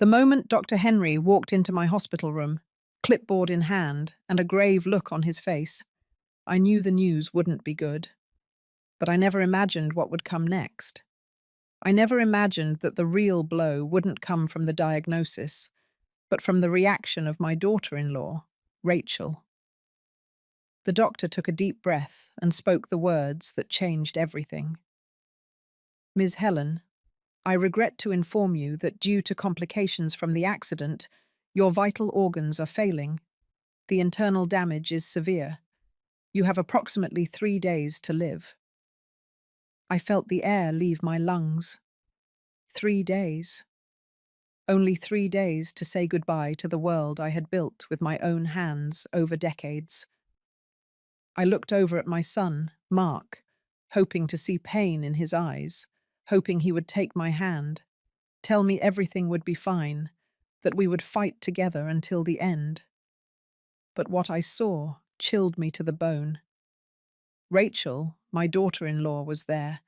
The moment Dr. Henry walked into my hospital room, clipboard in hand and a grave look on his face, I knew the news wouldn't be good. But I never imagined what would come next. I never imagined that the real blow wouldn't come from the diagnosis, but from the reaction of my daughter-in-law, Rachel. The doctor took a deep breath and spoke the words that changed everything. Ms. Helen, I regret to inform you that due to complications from the accident, your vital organs are failing. The internal damage is severe. You have approximately 3 days to live. I felt the air leave my lungs. 3 days. Only 3 days to say goodbye to the world I had built with my own hands over decades. I looked over at my son, Mark, hoping to see pain in his eyes, hoping he would take my hand, tell me everything would be fine, that we would fight together until the end. But what I saw chilled me to the bone. Rachel, my daughter-in-law, was there,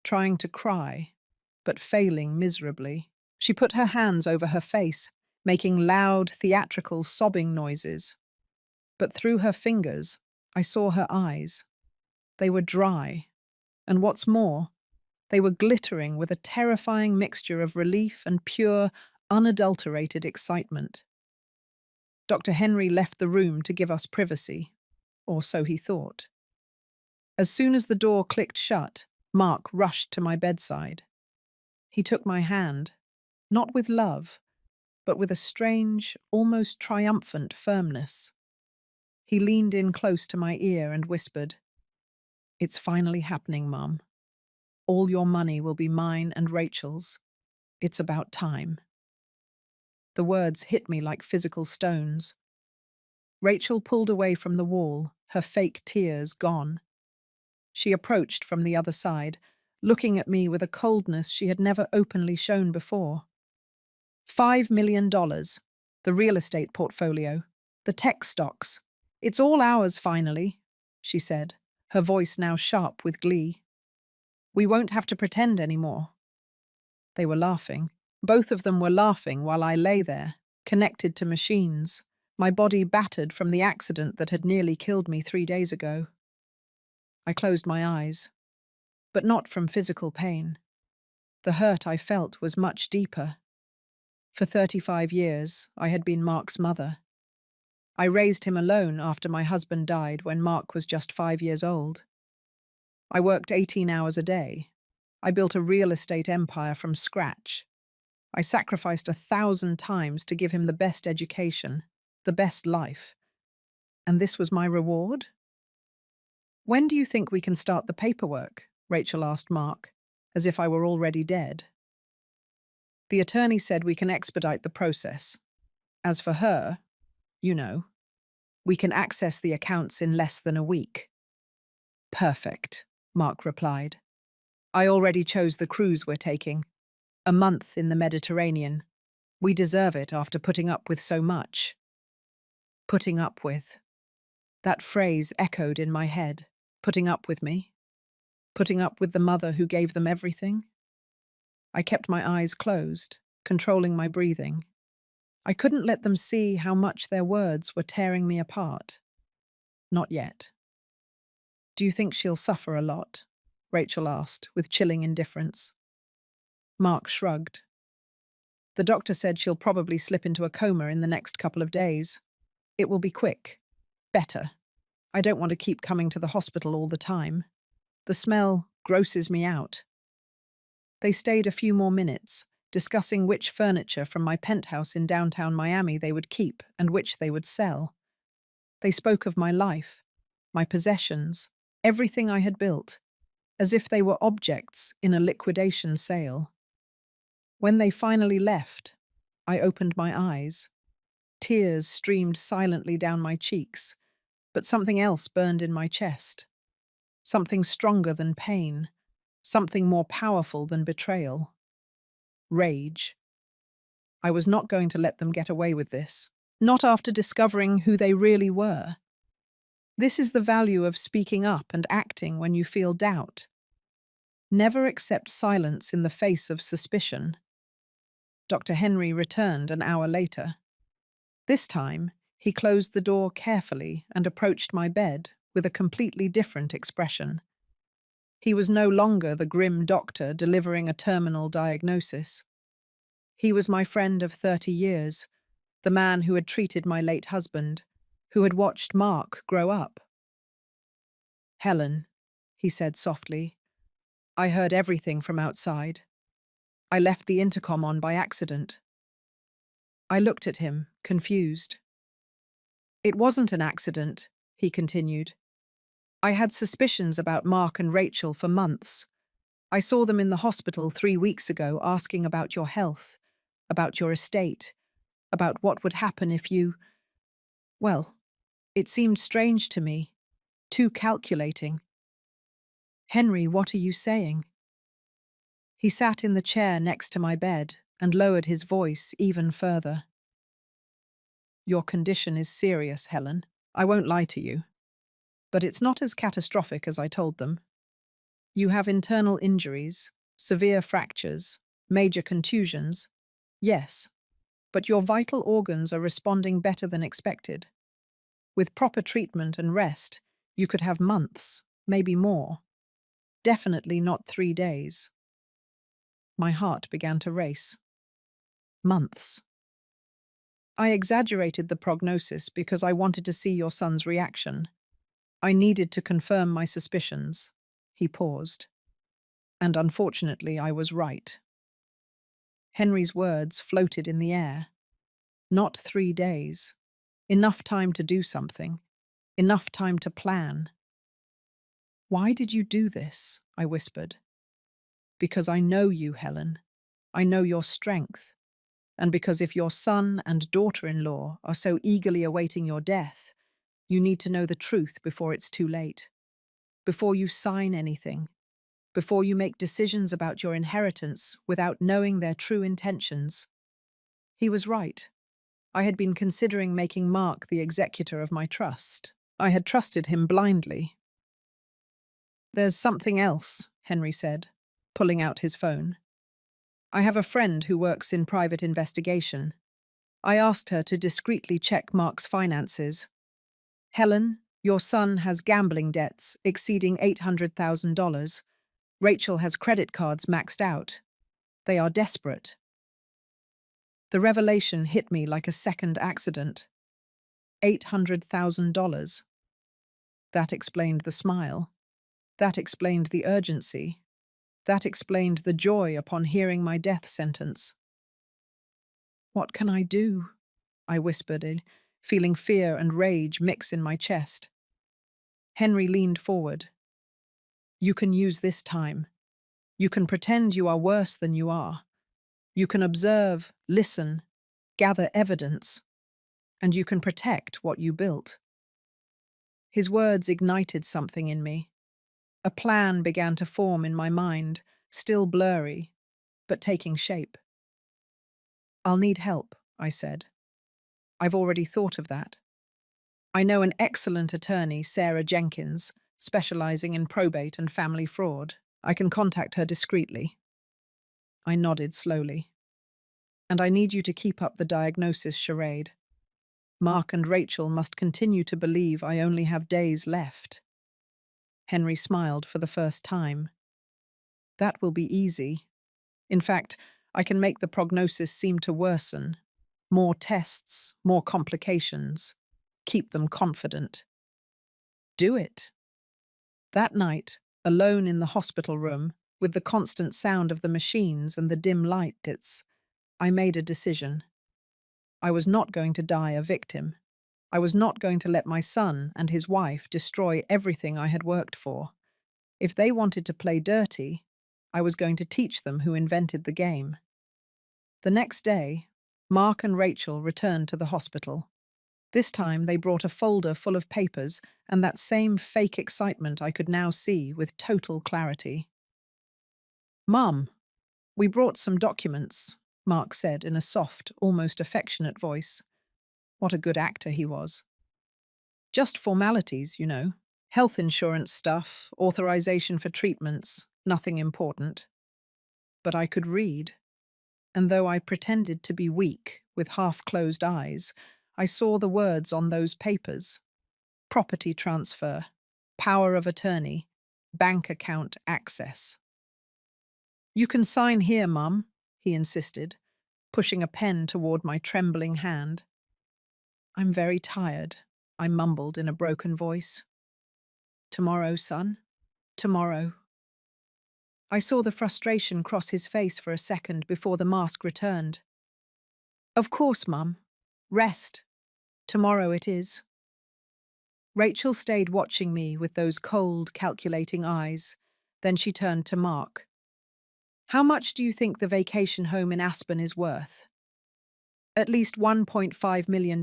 trying to cry, but failing miserably. She put her hands over her face, making loud, theatrical sobbing noises. But through her fingers, I saw her eyes. They were dry, and what's more, they were glittering with a terrifying mixture of relief and pure, unadulterated excitement. Dr. Henry left the room to give us privacy, or so he thought. As soon as the door clicked shut, Mark rushed to my bedside. He took my hand, not with love, but with a strange, almost triumphant firmness. He leaned in close to my ear and whispered, "It's finally happening, Mum. All your money will be mine and Rachel's. It's about time." The words hit me like physical stones. Rachel pulled away from the wall, her fake tears gone. She approached from the other side, looking at me with a coldness she had never openly shown before. $5 million, the real estate portfolio, the tech stocks. It's all ours finally, she said, her voice now sharp with glee. We won't have to pretend anymore. They were laughing. Both of them were laughing while I lay there, connected to machines, my body battered from the accident that had nearly killed me 3 days ago. I closed my eyes, but not from physical pain. The hurt I felt was much deeper. For 35 years, I had been Mark's mother. I raised him alone after my husband died when Mark was just 5 years old. I worked 18 hours a day. I built a real estate empire from scratch. I sacrificed 1,000 times to give him the best education, the best life. And this was my reward? When do you think we can start the paperwork? Rachel asked Mark, as if I were already dead. The attorney said we can expedite the process. As for her, you know, we can access the accounts in less than a week. Perfect, Mark replied. I already chose the cruise we're taking. A month in the Mediterranean. We deserve it after putting up with so much. Putting up with. That phrase echoed in my head. Putting up with me? Putting up with the mother who gave them everything? I kept my eyes closed, controlling my breathing. I couldn't let them see how much their words were tearing me apart. Not yet. Do you think she'll suffer a lot? Rachel asked, with chilling indifference. Mark shrugged. The doctor said she'll probably slip into a coma in the next couple of days. It will be quick. Better. I don't want to keep coming to the hospital all the time. The smell grosses me out. They stayed a few more minutes, discussing which furniture from my penthouse in downtown Miami they would keep and which they would sell. They spoke of my life, my possessions, everything I had built, as if they were objects in a liquidation sale. When they finally left, I opened my eyes. Tears streamed silently down my cheeks, but something else burned in my chest. Something stronger than pain, something more powerful than betrayal. Rage. I was not going to let them get away with this, not after discovering who they really were. This is the value of speaking up and acting when you feel doubt. Never accept silence in the face of suspicion. Dr. Henry returned an hour later. This time, he closed the door carefully and approached my bed with a completely different expression. He was no longer the grim doctor delivering a terminal diagnosis. He was my friend of 30 years, the man who had treated my late husband, who had watched Mark grow up. "Helen," he said softly, "I heard everything from outside. I left the intercom on by accident." I looked at him, confused. "It wasn't an accident," he continued. "I had suspicions about Mark and Rachel for months. I saw them in the hospital 3 weeks ago asking about your health, about your estate, about what would happen if you— Well, it seemed strange to me, too calculating." "Henry, what are you saying?" He sat in the chair next to my bed and lowered his voice even further. "Your condition is serious, Helen. I won't lie to you. But it's not as catastrophic as I told them. You have internal injuries, severe fractures, major contusions. Yes, but your vital organs are responding better than expected. With proper treatment and rest, you could have months, maybe more. Definitely not 3 days." My heart began to race. Months. "I exaggerated the prognosis because I wanted to see your son's reaction. I needed to confirm my suspicions." He paused. "And unfortunately, I was right." Henry's words floated in the air. Not 3 days. Enough time to do something. Enough time to plan. "Why did you do this?" I whispered. "Because I know you, Helen. I know your strength. And because if your son and daughter-in-law are so eagerly awaiting your death, you need to know the truth before it's too late. Before you sign anything. Before you make decisions about your inheritance without knowing their true intentions." He was right. I had been considering making Mark the executor of my trust. I had trusted him blindly. "There's something else," Henry said, pulling out his phone. "I have a friend who works in private investigation. I asked her to discreetly check Mark's finances. Helen, your son has gambling debts exceeding $800,000. Rachel has credit cards maxed out. They are desperate." The revelation hit me like a second accident. $800,000. That explained the smile. That explained the urgency. That explained the joy upon hearing my death sentence. "What can I do?" I whispered, feeling fear and rage mix in my chest. Henry leaned forward. "You can use this time. You can pretend you are worse than you are. You can observe, listen, gather evidence, and you can protect what you built." His words ignited something in me. A plan began to form in my mind, still blurry, but taking shape. "I'll need help," I said. "I've already thought of that. I know an excellent attorney, Sarah Jenkins, specializing in probate and family fraud. I can contact her discreetly." I nodded slowly. "And I need you to keep up the diagnosis charade. Mark and Rachel must continue to believe I only have days left." Henry smiled for the first time. "That will be easy. In fact, I can make the prognosis seem to worsen. More tests, more complications. Keep them confident." "Do it." That night, alone in the hospital room, with the constant sound of the machines and the dim lights, I made a decision. I was not going to die a victim. I was not going to let my son and his wife destroy everything I had worked for. If they wanted to play dirty, I was going to teach them who invented the game. The next day, Mark and Rachel returned to the hospital. This time they brought a folder full of papers and that same fake excitement I could now see with total clarity. "Mum, we brought some documents," Mark said in a soft, almost affectionate voice. What a good actor he was. "Just formalities, you know. Health insurance stuff, authorization for treatments, nothing important." But I could read. And though I pretended to be weak, with half-closed eyes, I saw the words on those papers. Property transfer, power of attorney, bank account access. "You can sign here, Mum," he insisted, pushing a pen toward my trembling hand. "I'm very tired," I mumbled in a broken voice. "Tomorrow, son. Tomorrow." I saw the frustration cross his face for a second before the mask returned. "Of course, Mum. Rest. Tomorrow it is." Rachel stayed watching me with those cold, calculating eyes. Then she turned to Mark. "How much do you think the vacation home in Aspen is worth?" "At least $1.5 million.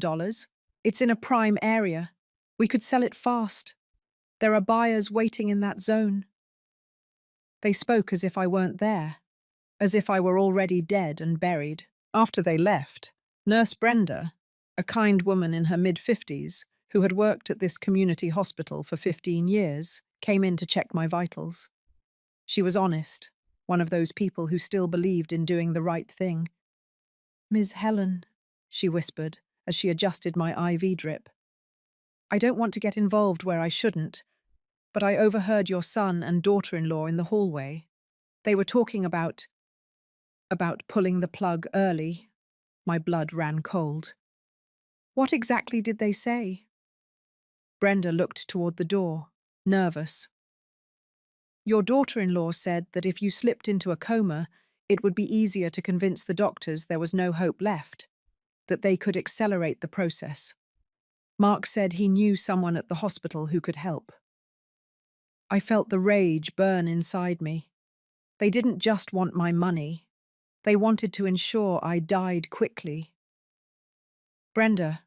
It's in a prime area. We could sell it fast. There are buyers waiting in that zone." They spoke as if I weren't there, as if I were already dead and buried. After they left, Nurse Brenda, a kind woman in her mid-50s, who had worked at this community hospital for 15 years, came in to check my vitals. She was honest, one of those people who still believed in doing the right thing. "Ms. Helen," she whispered as she adjusted my IV drip. "I don't want to get involved where I shouldn't, but I overheard your son and daughter-in-law in the hallway. They were talking about pulling the plug early." My blood ran cold. "What exactly did they say?" Brenda looked toward the door, nervous. "Your daughter-in-law said that if you slipped into a coma, it would be easier to convince the doctors there was no hope left, that they could accelerate the process. Mark said he knew someone at the hospital who could help." I felt the rage burn inside me. They didn't just want my money. They wanted to ensure I died quickly. "Brenda,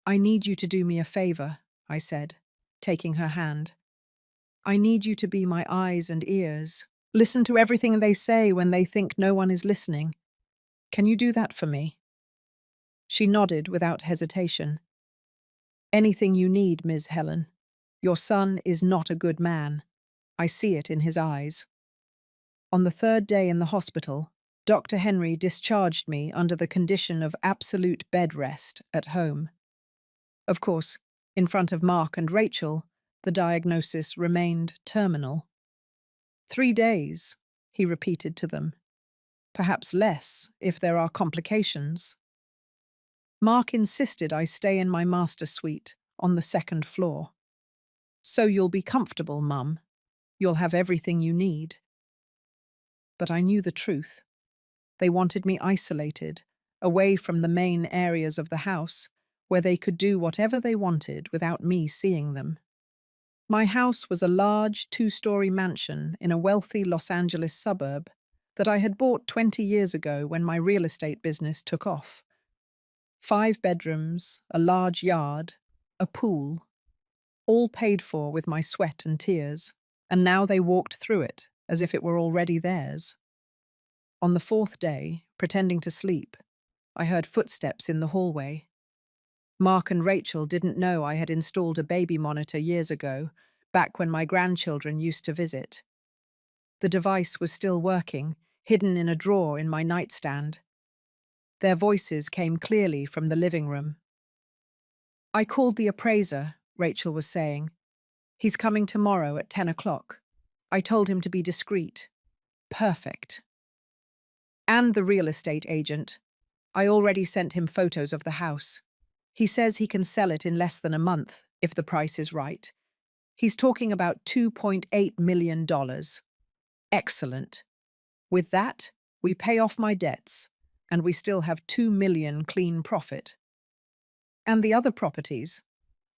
I need you to do me a favor," I said, taking her hand. "I need you to be my eyes and ears. Listen to everything they say when they think no one is listening. Can you do that for me?" She nodded without hesitation. "Anything you need, Ms. Helen. Your son is not a good man. I see it in his eyes." On the third day in the hospital, Dr. Henry discharged me under the condition of absolute bed rest at home. Of course, in front of Mark and Rachel, the diagnosis remained terminal. "3 days," he repeated to them. "Perhaps less if there are complications." Mark insisted I stay in my master suite on the second floor. "So you'll be comfortable, Mum. You'll have everything you need." But I knew the truth. They wanted me isolated, away from the main areas of the house, where they could do whatever they wanted without me seeing them. My house was a large 2-story mansion in a wealthy Los Angeles suburb that I had bought 20 years ago when my real estate business took off. 5 bedrooms, a large yard, a pool, all paid for with my sweat and tears, and now they walked through it as if it were already theirs. On the 4th day, pretending to sleep, I heard footsteps in the hallway. Mark and Rachel didn't know I had installed a baby monitor years ago, back when my grandchildren used to visit. The device was still working, hidden in a drawer in my nightstand. Their voices came clearly from the living room. "I called the appraiser," Rachel was saying. "He's coming tomorrow at 10 o'clock. I told him to be discreet." "Perfect." "And the real estate agent. I already sent him photos of the house. He says he can sell it in less than a month, if the price is right. He's talking about $2.8 million. Excellent. With that, we pay off my debts, and we still have $2 million clean profit." "And the other properties?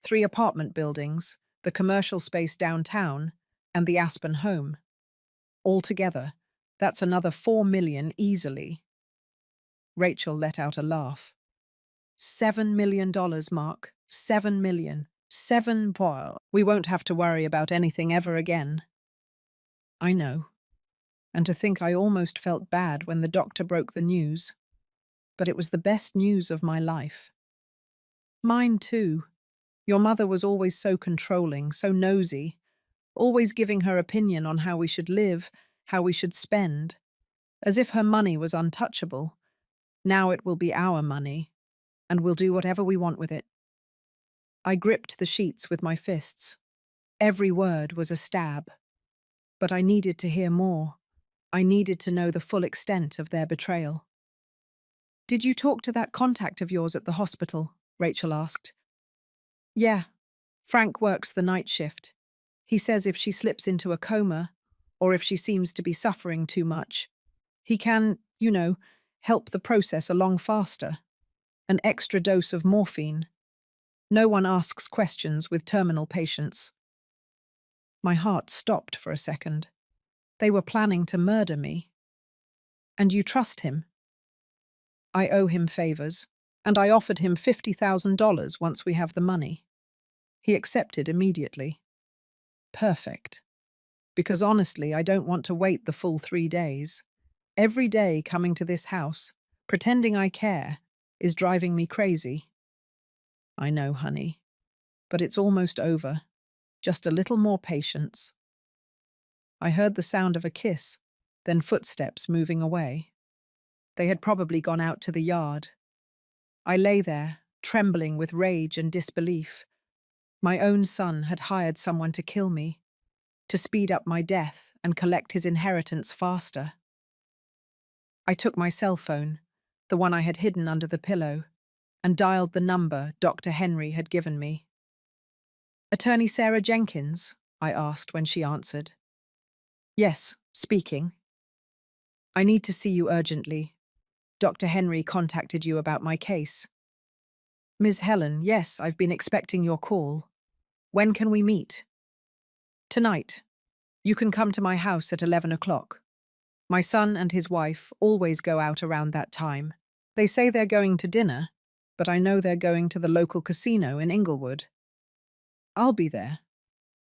3 apartment buildings, the commercial space downtown, and the Aspen home. Altogether, that's another $4 million easily." Rachel let out a laugh. $7 million, Mark. $7 million. 7 boil. We won't have to worry about anything ever again." I know. And to think I almost felt bad when the doctor broke the news. But it was the best news of my life. "Mine too. Your mother was always so controlling, so nosy, always giving her opinion on how we should live, how we should spend, as if her money was untouchable, Now it will be our money, and we'll do whatever we want with it. I gripped the sheets with my fists. Every word was a stab. But I needed to hear more. I needed to know the full extent of their betrayal. "Did you talk to that contact of yours at the hospital?" Rachel asked. "Yeah. Frank works the night shift. He says if she slips into a coma, or if she seems to be suffering too much, he can, help the process along faster. An extra dose of morphine. No one asks questions with terminal patients." My heart stopped for a second. They were planning to murder me. "And you trust him?" "I owe him favors, and I offered him $50,000 once we have the money. He accepted immediately." Perfect. Because honestly, I don't want to wait the full 3 days. Every day coming to this house, pretending I care, is driving me crazy. "I know, honey. But it's almost over. Just a little more patience." I heard the sound of a kiss, then footsteps moving away. They had probably gone out to the yard. I lay there, trembling with rage and disbelief. My own son had hired someone to kill me, to speed up my death and collect his inheritance faster. I took my cell phone, the one I had hidden under the pillow, and dialed the number Dr. Henry had given me. "Attorney Sarah Jenkins?" I asked when she answered. "Yes, speaking." "I need to see you urgently. Dr. Henry contacted you about my case." "Ms. Helen, yes, I've been expecting your call. When can we meet?" "Tonight. You can come to my house at 11 o'clock. My son and his wife always go out around that time. They say they're going to dinner, but I know they're going to the local casino in Inglewood." "I'll be there.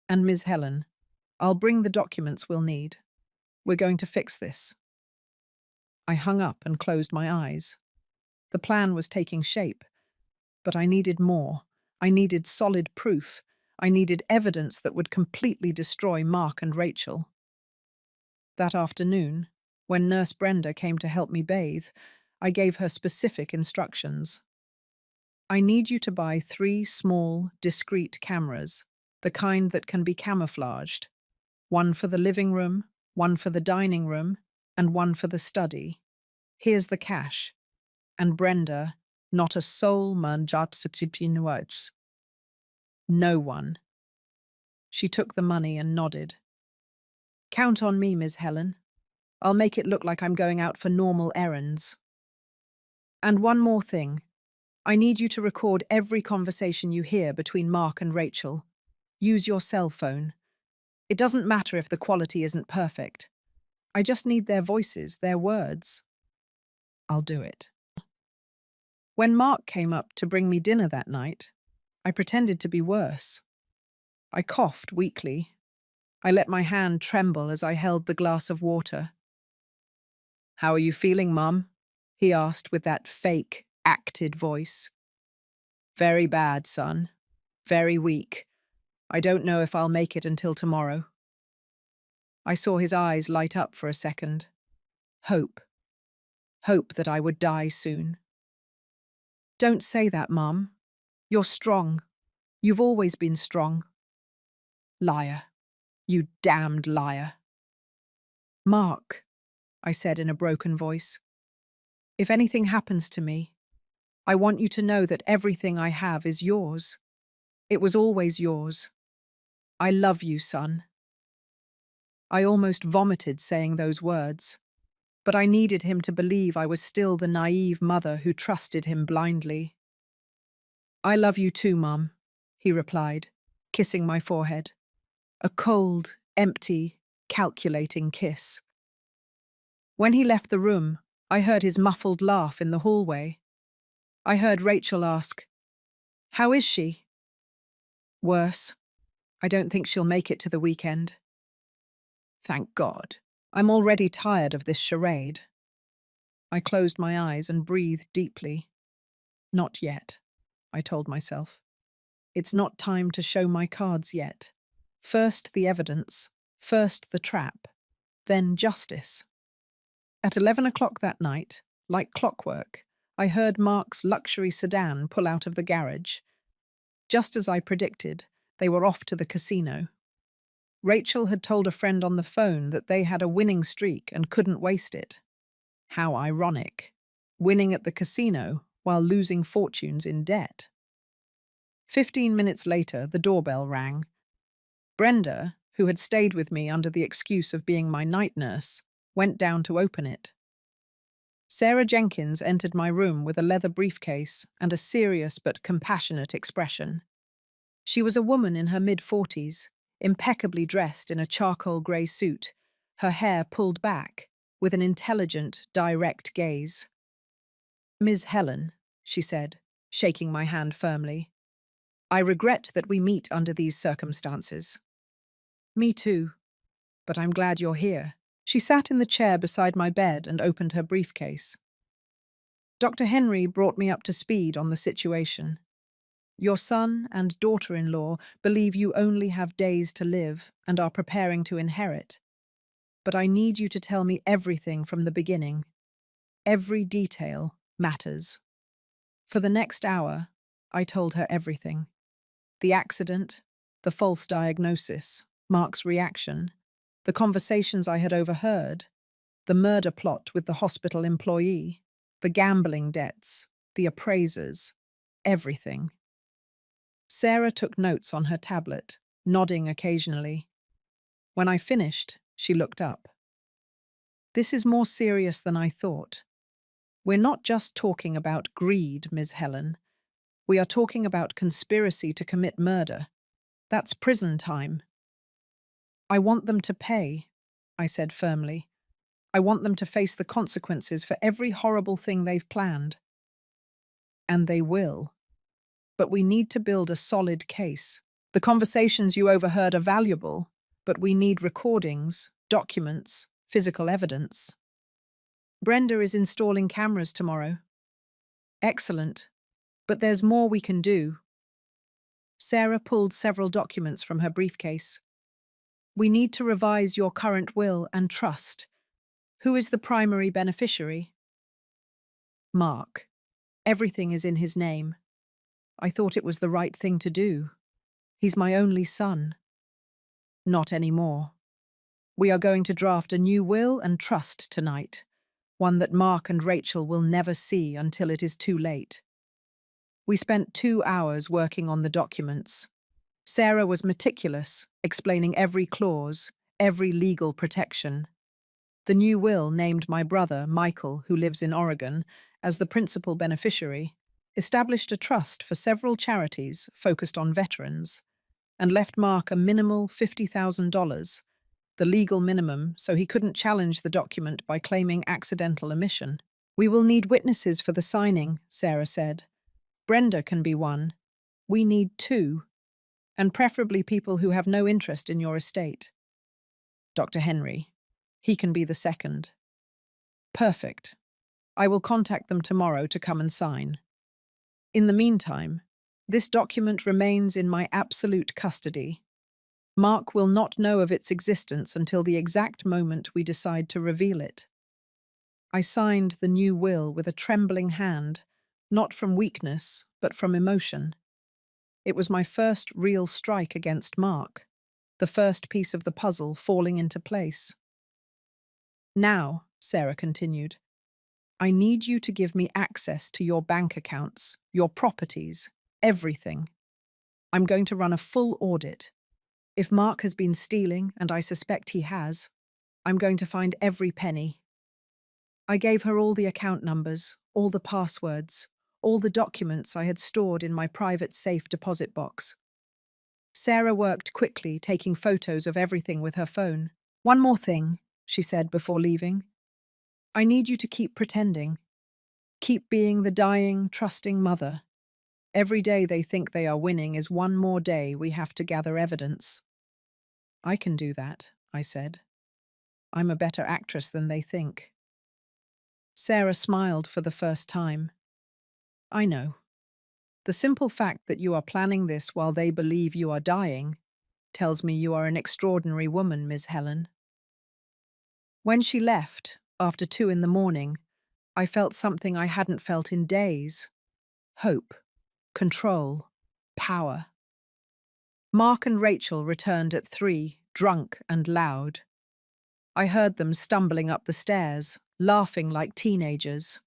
And Ms. Helen, I'll bring the documents we'll need. We're going to fix this." I hung up and closed my eyes. The plan was taking shape, but I needed more. I needed solid proof. I needed evidence that would completely destroy Mark and Rachel. That afternoon, when Nurse Brenda came to help me bathe, I gave her specific instructions. "I need you to buy 3 small, discreet cameras, the kind that can be camouflaged. One for the living room, one for the dining room, and one for the study. Here's the cash." And Brenda, not a soul manjat. No one. She took the money and nodded. "Count on me, Ms. Helen. I'll make it look like I'm going out for normal errands. And one more thing. I need you to record every conversation you hear between Mark and Rachel. Use your cell phone. It doesn't matter if the quality isn't perfect. I just need their voices, their words." "I'll do it." When Mark came up to bring me dinner that night, I pretended to be worse. I coughed weakly. I let my hand tremble as I held the glass of water. "How are you feeling, Mum?" he asked with that fake, acted voice. "Very bad, son. Very weak. I don't know if I'll make it until tomorrow." I saw his eyes light up for a second. Hope. Hope that I would die soon. "Don't say that, Mum. You're strong. You've always been strong." "Liar. You damned liar." "Mark," I said in a broken voice, "if anything happens to me, I want you to know that everything I have is yours. It was always yours. I love you, son." I almost vomited saying those words, but I needed him to believe I was still the naive mother who trusted him blindly. "I love you too, Mum," he replied, kissing my forehead. A cold, empty, calculating kiss. When he left the room, I heard his muffled laugh in the hallway. I heard Rachel ask, "How is she?" "Worse. I don't think she'll make it to the weekend." Thank God. I'm already tired of this charade. I closed my eyes and breathed deeply. Not yet, I told myself. It's not time to show my cards yet. First the evidence, first the trap, then justice. At 11 o'clock that night, like clockwork, I heard Mark's luxury sedan pull out of the garage. Just as I predicted, they were off to the casino. Rachel had told a friend on the phone that they had a winning streak and couldn't waste it. How ironic. Winning at the casino while losing fortunes in debt. 15 minutes later, the doorbell rang. Brenda, who had stayed with me under the excuse of being my night nurse, went down to open it. Sarah Jenkins entered my room with a leather briefcase and a serious but compassionate expression. She was a woman in her mid-40s, impeccably dressed in a charcoal grey suit, her hair pulled back, with an intelligent, direct gaze. "Ms. Helen," she said, shaking my hand firmly, "I regret that we meet under these circumstances." "Me too, but I'm glad you're here." She sat in the chair beside my bed and opened her briefcase. "Dr. Henry brought me up to speed on the situation. Your son and daughter-in-law believe you only have days to live and are preparing to inherit. But I need you to tell me everything from the beginning. Every detail matters." For the next hour, I told her everything. The accident, the false diagnosis, Mark's reaction, the conversations I had overheard, the murder plot with the hospital employee, the gambling debts, the appraisers, everything. Sarah took notes on her tablet, nodding occasionally. When I finished, she looked up. "This is more serious than I thought. We're not just talking about greed, Ms. Helen. We are talking about conspiracy to commit murder. That's prison time." "I want them to pay," I said firmly. "I want them to face the consequences for every horrible thing they've planned." "And they will. But we need to build a solid case. The conversations you overheard are valuable, but we need recordings, documents, physical evidence." "Brenda is installing cameras tomorrow." "Excellent. But there's more we can do." Sarah pulled several documents from her briefcase. "We need to revise your current will and trust. Who is the primary beneficiary?" "Mark. Everything is in his name. I thought it was the right thing to do. He's my only son." "Not anymore. We are going to draft a new will and trust tonight, one that Mark and Rachel will never see until it is too late." We spent 2 hours working on the documents. Sarah was meticulous, explaining every clause, every legal protection. The new will named my brother, Michael, who lives in Oregon, as the principal beneficiary, established a trust for several charities focused on veterans, and left Mark a minimal $50,000, the legal minimum, so he couldn't challenge the document by claiming accidental omission. "We will need witnesses for the signing," Sarah said. "Brenda can be one. We need two, and preferably people who have no interest in your estate." "Dr. Henry. He can be the second." "Perfect. I will contact them tomorrow to come and sign. In the meantime, this document remains in my absolute custody. Mark will not know of its existence until the exact moment we decide to reveal it." I signed the new will with a trembling hand, not from weakness, but from emotion. It was my first real strike against Mark, the first piece of the puzzle falling into place. "Now," Sarah continued, "I need you to give me access to your bank accounts, your properties, everything. I'm going to run a full audit. If Mark has been stealing, and I suspect he has, I'm going to find every penny." I gave her all the account numbers, all the passwords, all the documents I had stored in my private safe deposit box. Sarah worked quickly, taking photos of everything with her phone. "One more thing," she said before leaving. "I need you to keep pretending. Keep being the dying, trusting mother. Every day they think they are winning is one more day we have to gather evidence." "I can do that," I said. "I'm a better actress than they think." Sarah smiled for the first time. "I know. The simple fact that you are planning this while they believe you are dying tells me you are an extraordinary woman, Ms. Helen." When she left, after 2 in the morning, I felt something I hadn't felt in days. Hope, control, power. Mark and Rachel returned at 3, drunk and loud. I heard them stumbling up the stairs, laughing like teenagers.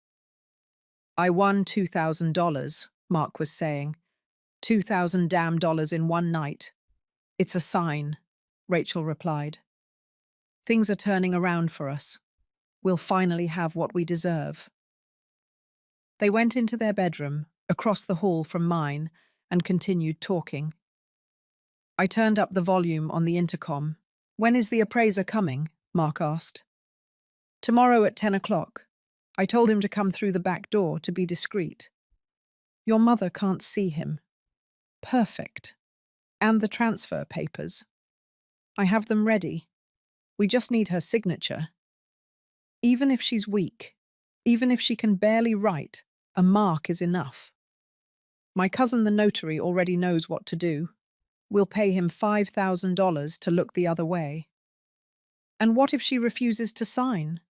I won $2,000, Mark was saying. 2,000 damn dollars in one night. It's a sign, Rachel replied. Things are turning around for us. We'll finally have what we deserve. They went into their bedroom, across the hall from mine, and continued talking. I turned up the volume on the intercom. When is the appraiser coming? Mark asked. Tomorrow at 10 o'clock. I told him to come through the back door to be discreet. Your mother can't see him. Perfect. And the transfer papers. I have them ready. We just need her signature. Even if she's weak, even if she can barely write, a mark is enough. My cousin the notary already knows what to do. We'll pay him $5,000 to look the other way. And what if she refuses to sign?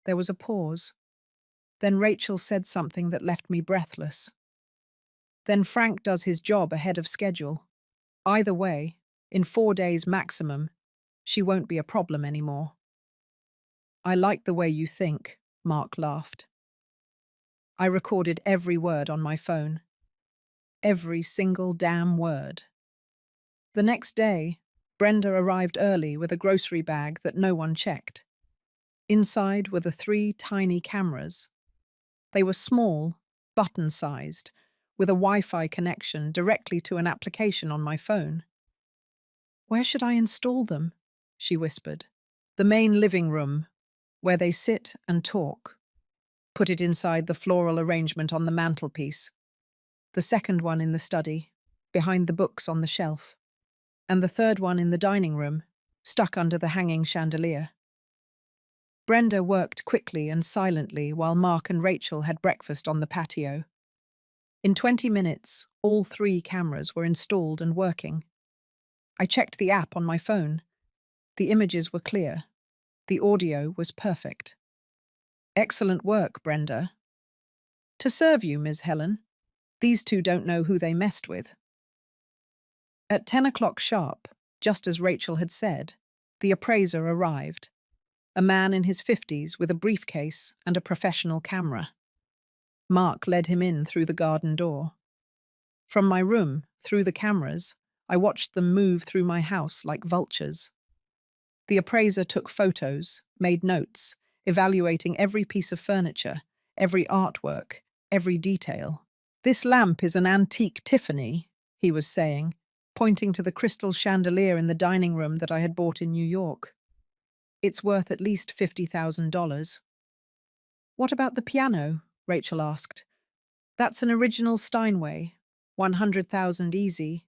There was a pause. Then Rachel said something that left me breathless. Then Frank does his job ahead of schedule. Either way, in 4 days maximum, she won't be a problem anymore. I like the way you think, Mark laughed. I recorded every word on my phone. Every single damn word. The next day, Brenda arrived early with a grocery bag that no one checked. Inside were the 3 tiny cameras. They were small, button-sized, with a Wi-Fi connection directly to an application on my phone. Where should I install them? She whispered. The main living room, where they sit and talk. Put it inside the floral arrangement on the mantelpiece. The second one in the study, behind the books on the shelf. And the third one in the dining room, stuck under the hanging chandelier. Brenda worked quickly and silently while Mark and Rachel had breakfast on the patio. In 20 minutes, all 3 cameras were installed and working. I checked the app on my phone. The images were clear. The audio was perfect. Excellent work, Brenda. To serve you, Ms. Helen. These 2 don't know who they messed with. At 10 o'clock sharp, just as Rachel had said, the appraiser arrived. A man in his 50s with a briefcase and a professional camera. Mark led him in through the garden door. From my room, through the cameras, I watched them move through my house like vultures. The appraiser took photos, made notes, evaluating every piece of furniture, every artwork, every detail. This lamp is an antique Tiffany, he was saying, pointing to the crystal chandelier in the dining room that I had bought in New York. It's worth at least $50,000. What about the piano? Rachel asked. That's an original Steinway, 100,000 easy.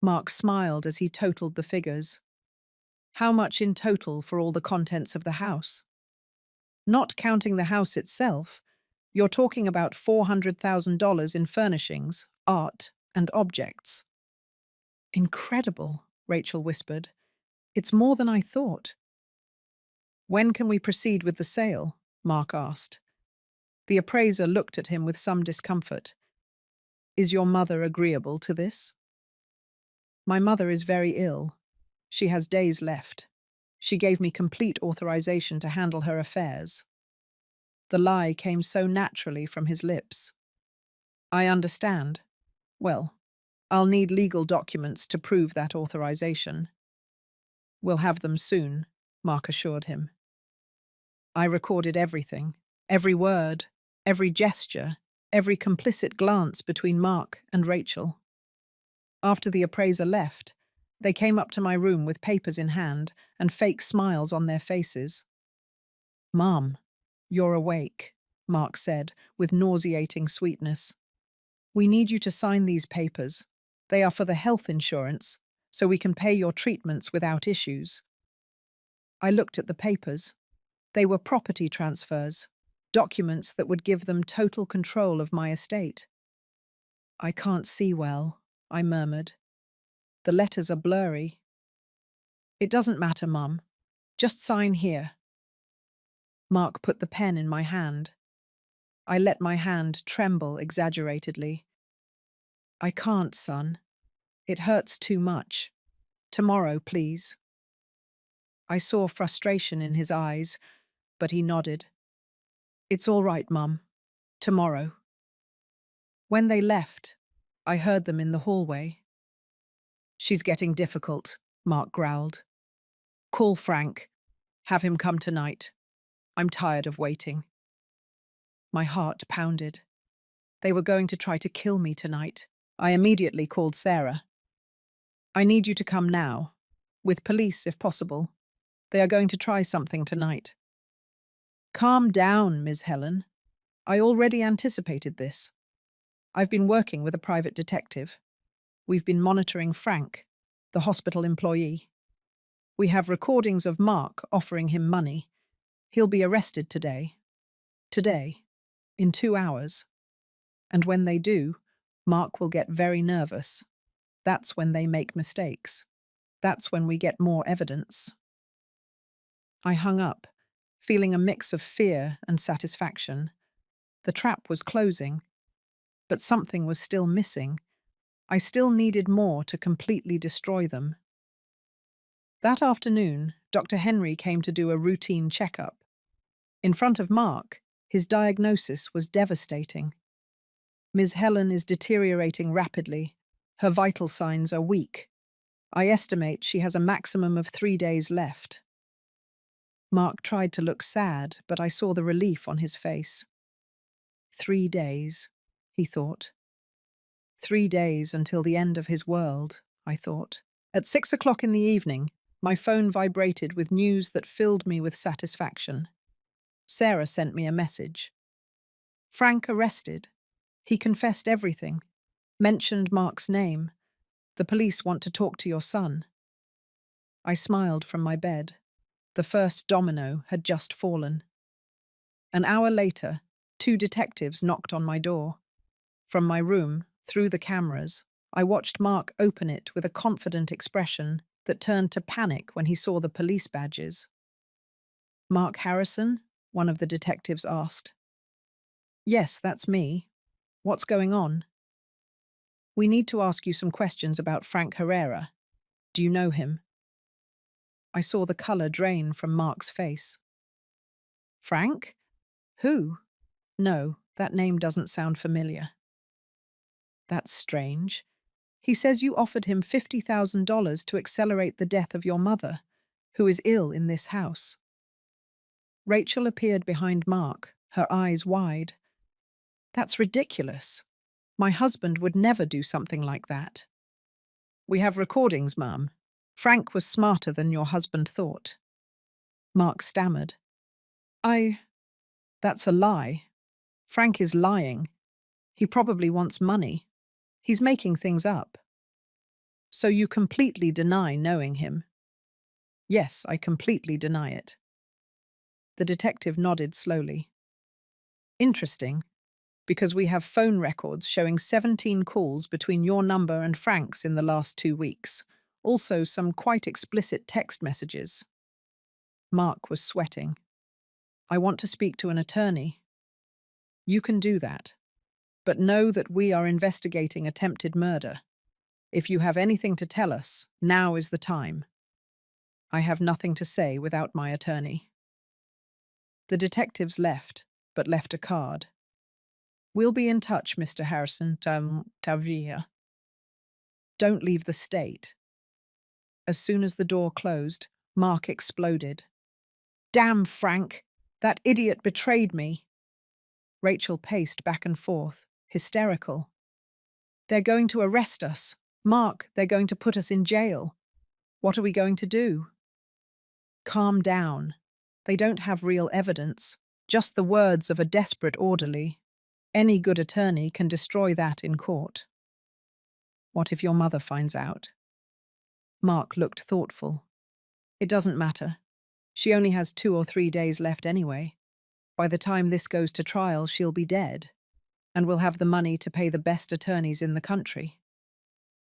Mark smiled as he totaled the figures. How much in total for all the contents of the house? Not counting the house itself, you're talking about $400,000 in furnishings, art, and objects. Incredible, Rachel whispered. It's more than I thought. When can we proceed with the sale? Mark asked. The appraiser looked at him with some discomfort. Is your mother agreeable to this? My mother is very ill. She has days left. She gave me complete authorization to handle her affairs. The lie came so naturally from his lips. I understand. Well, I'll need legal documents to prove that authorization. We'll have them soon, Mark assured him. I recorded everything, every word, every gesture, every complicit glance between Mark and Rachel. After the appraiser left, they came up to my room with papers in hand and fake smiles on their faces. Mom, you're awake, Mark said with nauseating sweetness. We need you to sign these papers. They are for the health insurance, so we can pay your treatments without issues. I looked at the papers. They were property transfers, documents that would give them total control of my estate. I can't see well, I murmured. The letters are blurry. It doesn't matter, Mum. Just sign here. Mark put the pen in my hand. I let my hand tremble exaggeratedly. I can't, son. It hurts too much. Tomorrow, please. I saw frustration in his eyes, but he nodded. It's all right, Mum. Tomorrow. When they left, I heard them in the hallway. She's getting difficult, Mark growled. Call Frank. Have him come tonight. I'm tired of waiting. My heart pounded. They were going to try to kill me tonight. I immediately called Sarah. I need you to come now. With police, if possible. They are going to try something tonight. Calm down, Ms. Helen. I already anticipated this. I've been working with a private detective. We've been monitoring Frank, the hospital employee. We have recordings of Mark offering him money. He'll be arrested today. Today. In 2 hours. And when they do, Mark will get very nervous. That's when they make mistakes. That's when we get more evidence. I hung up, feeling a mix of fear and satisfaction. The trap was closing, but something was still missing. I still needed more to completely destroy them. That afternoon, Dr. Henry came to do a routine checkup. In front of Mark, his diagnosis was devastating. Ms. Helen is deteriorating rapidly. Her vital signs are weak. I estimate she has a maximum of 3 days left. Mark tried to look sad, but I saw the relief on his face. 3 days, he thought. 3 days until the end of his world, I thought. At 6 o'clock in the evening, my phone vibrated with news that filled me with satisfaction. Sarah sent me a message. Frank arrested. He confessed everything. Mentioned Mark's name. The police want to talk to your son. I smiled from my bed. The first domino had just fallen. An hour later, 2 detectives knocked on my door. From my room, through the cameras, I watched Mark open it with a confident expression that turned to panic when he saw the police badges. Mark Harrison? One of the detectives asked. Yes, that's me. What's going on? We need to ask you some questions about Frank Herrera. Do you know him? I saw the color drain from Mark's face. Frank? Who? No, that name doesn't sound familiar. That's strange. He says you offered him $50,000 to accelerate the death of your mother, who is ill in this house. Rachel appeared behind Mark, her eyes wide. That's ridiculous. My husband would never do something like that. We have recordings, Mum. Frank was smarter than your husband thought. Mark stammered. That's a lie. Frank is lying. He probably wants money. He's making things up. So you completely deny knowing him? Yes, I completely deny it. The detective nodded slowly. Interesting, because we have phone records showing 17 calls between your number and Frank's in the last 2 weeks. Also, some quite explicit text messages. Mark was sweating. I want to speak to an attorney. You can do that. But know that we are investigating attempted murder. If you have anything to tell us, now is the time. I have nothing to say without my attorney. The detectives left, but left a card. We'll be in touch, Mr. Harrison Tavia. Don't leave the state. As soon as the door closed, Mark exploded. Damn, Frank! That idiot betrayed me! Rachel paced back and forth, hysterical. They're going to arrest us. Mark, they're going to put us in jail. What are we going to do? Calm down. They don't have real evidence, just the words of a desperate orderly. Any good attorney can destroy that in court. What if your mother finds out? Mark looked thoughtful. It doesn't matter. She only has 2 or 3 days left anyway. By the time this goes to trial, she'll be dead, and we'll have the money to pay the best attorneys in the country.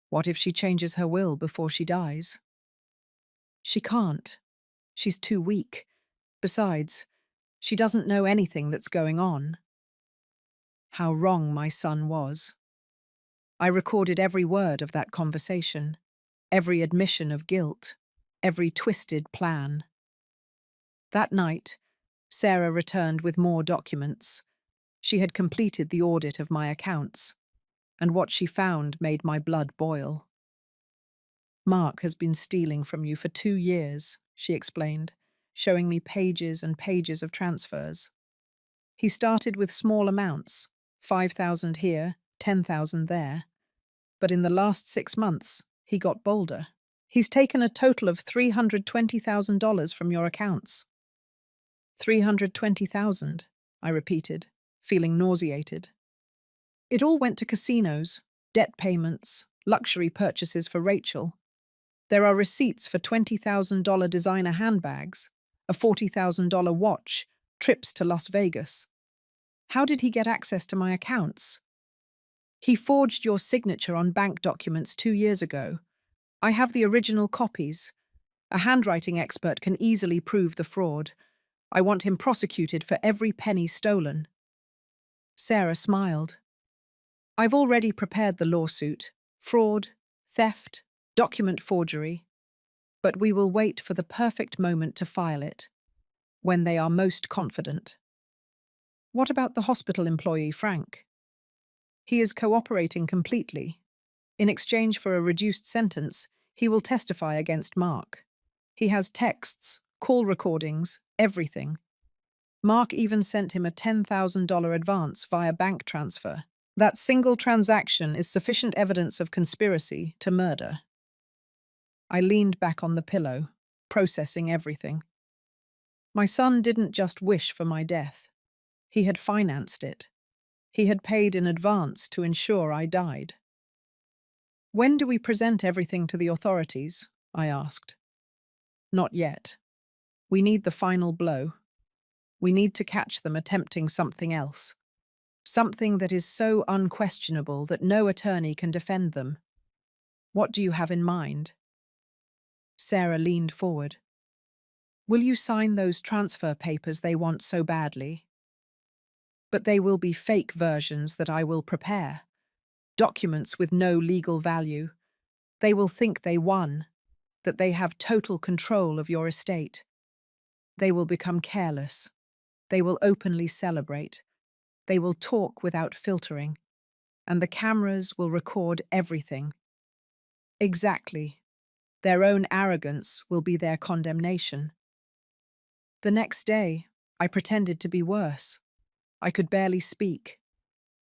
What if she changes her will before she dies? She can't. She's too weak. Besides, She doesn't know anything that's going on. How wrong my son was. I recorded every word of that conversation, every admission of guilt, every twisted plan. That night, Sarah returned with more documents. She had completed the audit of my accounts, and what she found made my blood boil. Mark has been stealing from you for 2 years, she explained, showing me pages and pages of transfers. He started with small amounts, 5,000 here, 10,000 there. But in the last 6 months, he got bolder. He's taken a total of $320,000 from your accounts. 320,000, I repeated, feeling nauseated. It all went to casinos, debt payments, luxury purchases for Rachel. There are receipts for $20,000 designer handbags, a $40,000 watch, trips to Las Vegas. How did he get access to my accounts? He forged your signature on bank documents 2 years ago. I have the original copies. A handwriting expert can easily prove the fraud. I want him prosecuted for every penny stolen. Sarah smiled. I've already prepared the lawsuit. Fraud, theft, document forgery. But we will wait for the perfect moment to file it, when they are most confident. What about the hospital employee, Frank? He is cooperating completely. In exchange for a reduced sentence, he will testify against Mark. He has texts, call recordings, everything. Mark even sent him a $10,000 advance via bank transfer. That single transaction is sufficient evidence of conspiracy to murder. I leaned back on the pillow, processing everything. My son didn't just wish for my death. He had financed it. He had paid in advance to ensure I died. When do we present everything to the authorities? I asked. Not yet. We need the final blow. We need to catch them attempting something else. Something that is so unquestionable that no attorney can defend them. What do you have in mind? Sarah leaned forward. Will you sign those transfer papers they want so badly? But they will be fake versions that I will prepare. Documents with no legal value. They will think they won, that they have total control of your estate. They will become careless. They will openly celebrate. They will talk without filtering. And the cameras will record everything. Exactly. Their own arrogance will be their condemnation. The next day, I pretended to be worse. I could barely speak.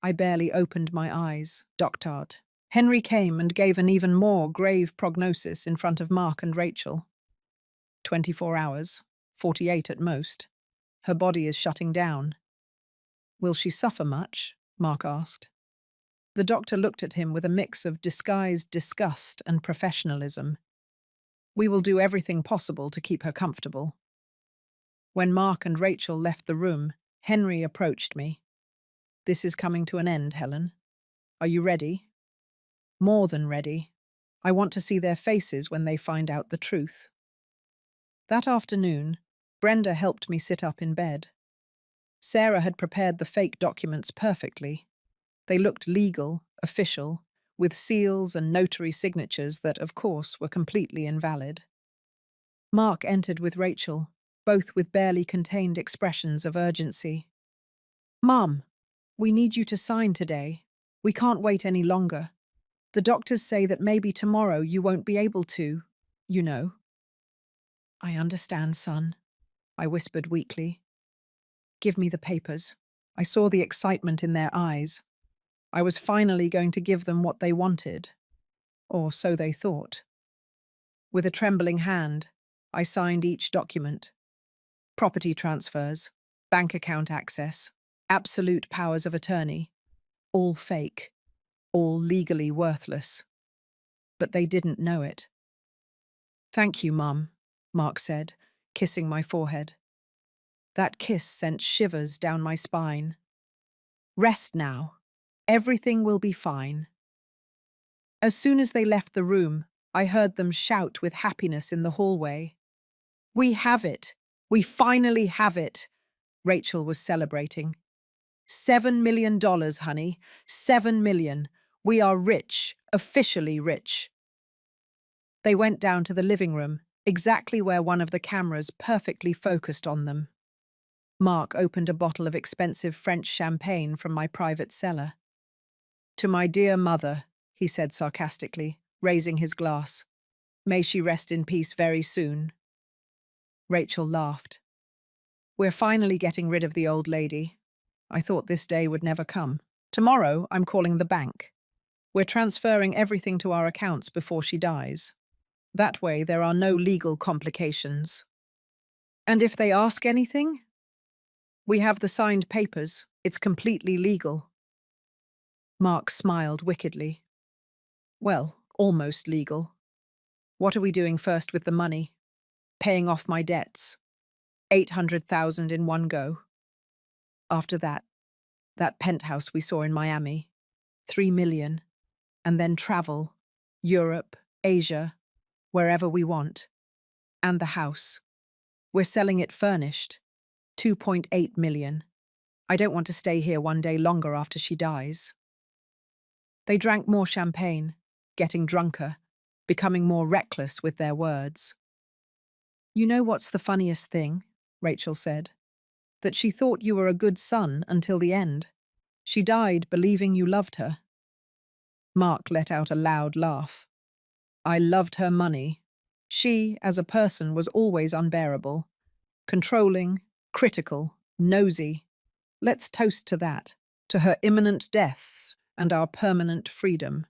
I barely opened my eyes, doctored. Henry came and gave an even more grave prognosis in front of Mark and Rachel. 24 hours, 48 at most. Her body is shutting down. Will she suffer much? Mark asked. The doctor looked at him with a mix of disguised disgust and professionalism. We will do everything possible to keep her comfortable. When Mark and Rachel left the room, Henry approached me. This is coming to an end, Helen. Are you ready? More than ready. I want to see their faces when they find out the truth. That afternoon, Brenda helped me sit up in bed. Sarah had prepared the fake documents perfectly. They looked legal, official, with seals and notary signatures that, of course, were completely invalid. Mark entered with Rachel, both with barely contained expressions of urgency. Mum, we need you to sign today. We can't wait any longer. The doctors say that maybe tomorrow you won't be able to, you know. I understand, son, I whispered weakly. Give me the papers. I saw the excitement in their eyes. I was finally going to give them what they wanted. Or so they thought. With a trembling hand, I signed each document. Property transfers, bank account access, absolute powers of attorney. All fake. All legally worthless. But they didn't know it. Thank you, Mum, Mark said, kissing my forehead. That kiss sent shivers down my spine. Rest now. Everything will be fine. As soon as they left the room, I heard them shout with happiness in the hallway. We have it! We finally have it! Rachel was celebrating. $7 million, honey. 7 million. We are rich, officially rich. They went down to the living room, exactly where one of the cameras perfectly focused on them. Mark opened a bottle of expensive French champagne from my private cellar. To my dear mother, he said sarcastically, raising his glass. May she rest in peace very soon. Rachel laughed. We're finally getting rid of the old lady. I thought this day would never come. Tomorrow, I'm calling the bank. We're transferring everything to our accounts before she dies. That way, there are no legal complications. And if they ask anything? We have the signed papers. It's completely legal. Mark smiled wickedly. Well, almost legal. What are we doing first with the money? Paying off my debts. 800,000 in one go. After that penthouse we saw in Miami. 3 million. And then travel. Europe, Asia, wherever we want. And the house. We're selling it furnished. 2.8 million. I don't want to stay here one day longer after she dies. They drank more champagne, getting drunker, becoming more reckless with their words. You know what's the funniest thing? Rachel said. That she thought you were a good son until the end. She died believing you loved her. Mark let out a loud laugh. I loved her money. She, as a person, was always unbearable. Controlling, critical, nosy. Let's toast to that, to her imminent death and our permanent freedom.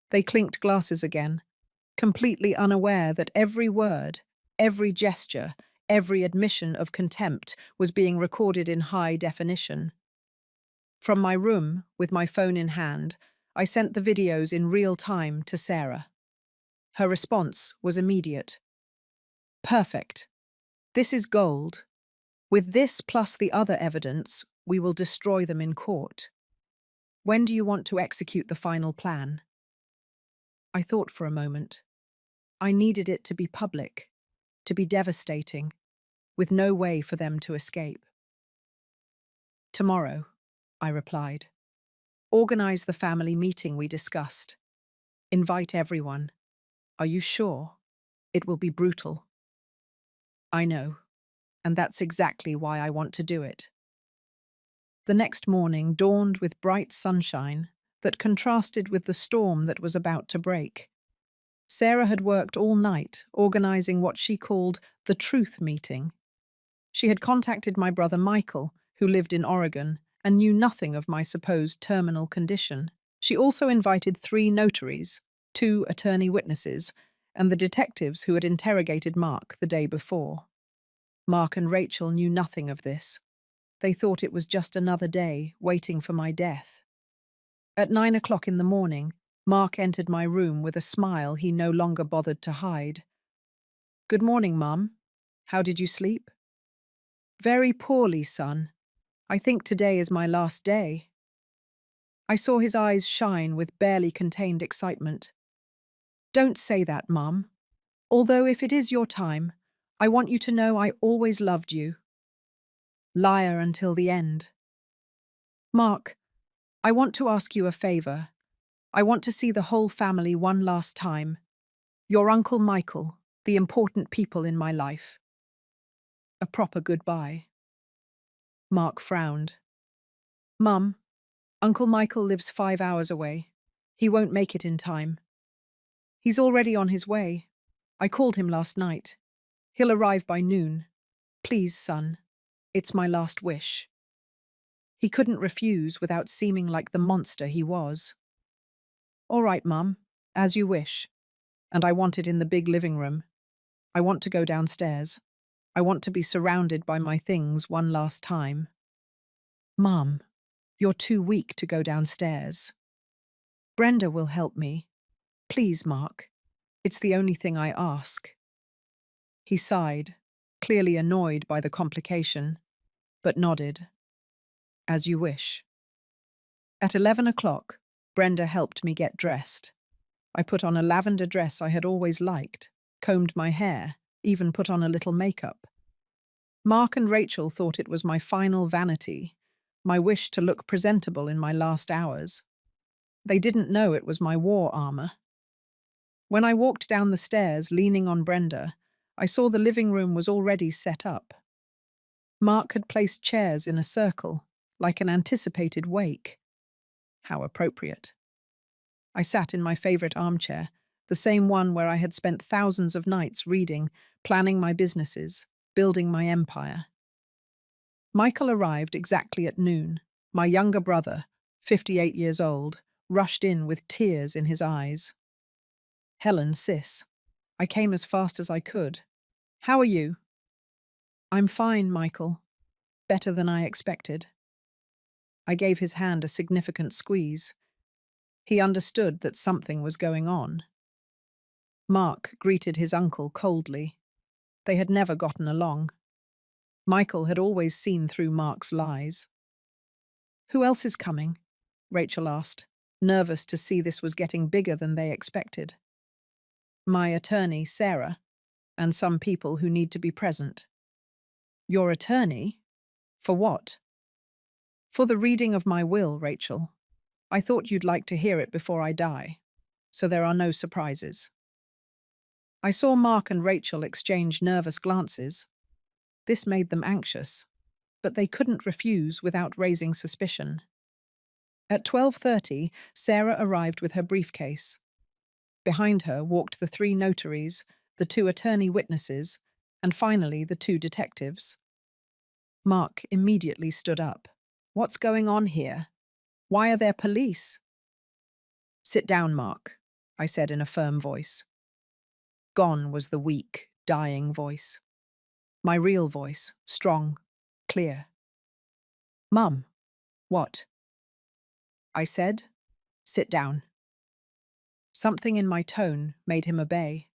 They clinked glasses again, completely unaware that every word, every gesture, every admission of contempt was being recorded in high definition. From my room, with my phone in hand, I sent the videos in real time to Sarah. Her response was immediate. Perfect. This is gold. With this plus the other evidence, we will destroy them in court. When do you want to execute the final plan? I thought for a moment. I needed it to be public, to be devastating, with no way for them to escape. Tomorrow, I replied. Organize the family meeting we discussed. Invite everyone. Are you sure? It will be brutal. I know, and that's exactly why I want to do it. The next morning dawned with bright sunshine that contrasted with the storm that was about to break. Sarah had worked all night organizing what she called the truth meeting. She had contacted my brother Michael, who lived in Oregon, and knew nothing of my supposed terminal condition. She also invited 3 notaries, 2 attorney witnesses, and the detectives who had interrogated Mark the day before. Mark and Rachel knew nothing of this. They thought it was just another day waiting for my death. At 9 o'clock in the morning, Mark entered my room with a smile he no longer bothered to hide. Good morning, Mum. How did you sleep? Very poorly, son. I think today is my last day. I saw his eyes shine with barely contained excitement. Don't say that, Mum. Although if it is your time, I want you to know I always loved you. Liar until the end. Mark, I want to ask you a favor. I want to see the whole family one last time. Your Uncle Michael, the important people in my life. A proper goodbye. Mark frowned. Mum, Uncle Michael lives 5 hours away. He won't make it in time. He's already on his way. I called him last night. He'll arrive by noon. Please, son. It's my last wish. He couldn't refuse without seeming like the monster he was. All right, Mum, as you wish. And I want it in the big living room. I want to go downstairs. I want to be surrounded by my things one last time. Mum, you're too weak to go downstairs. Brenda will help me. Please, Mark. It's the only thing I ask. He sighed, clearly annoyed by the complication, but nodded. As you wish. At 11 o'clock, Brenda helped me get dressed. I put on a lavender dress I had always liked, combed my hair, even put on a little makeup. Mark and Rachel thought it was my final vanity, my wish to look presentable in my last hours. They didn't know it was my war armor. When I walked down the stairs, leaning on Brenda, I saw the living room was already set up. Mark had placed chairs in a circle, like an anticipated wake. How appropriate. I sat in my favorite armchair, the same one where I had spent thousands of nights reading, planning my businesses, building my empire. Michael arrived exactly at noon. My younger brother, 58 years old, rushed in with tears in his eyes. Helen, sis. I came as fast as I could. How are you? I'm fine, Michael. Better than I expected. I gave his hand a significant squeeze. He understood that something was going on. Mark greeted his uncle coldly. They had never gotten along. Michael had always seen through Mark's lies. Who else is coming? Rachel asked, nervous to see this was getting bigger than they expected. My attorney, Sarah, and some people who need to be present. Your attorney? For what? For the reading of my will, Rachel. I thought you'd like to hear it before I die, so there are no surprises. I saw Mark and Rachel exchange nervous glances. This made them anxious, but they couldn't refuse without raising suspicion. At 12:30, Sarah arrived with her briefcase. Behind her walked the 3 notaries, the 2 attorney witnesses, and finally the 2 detectives. Mark immediately stood up. What's going on here? Why are there police? Sit down, Mark, I said in a firm voice. Gone was the weak, dying voice. My real voice, strong, clear. Mum, what? I said, sit down. Something in my tone made him obey.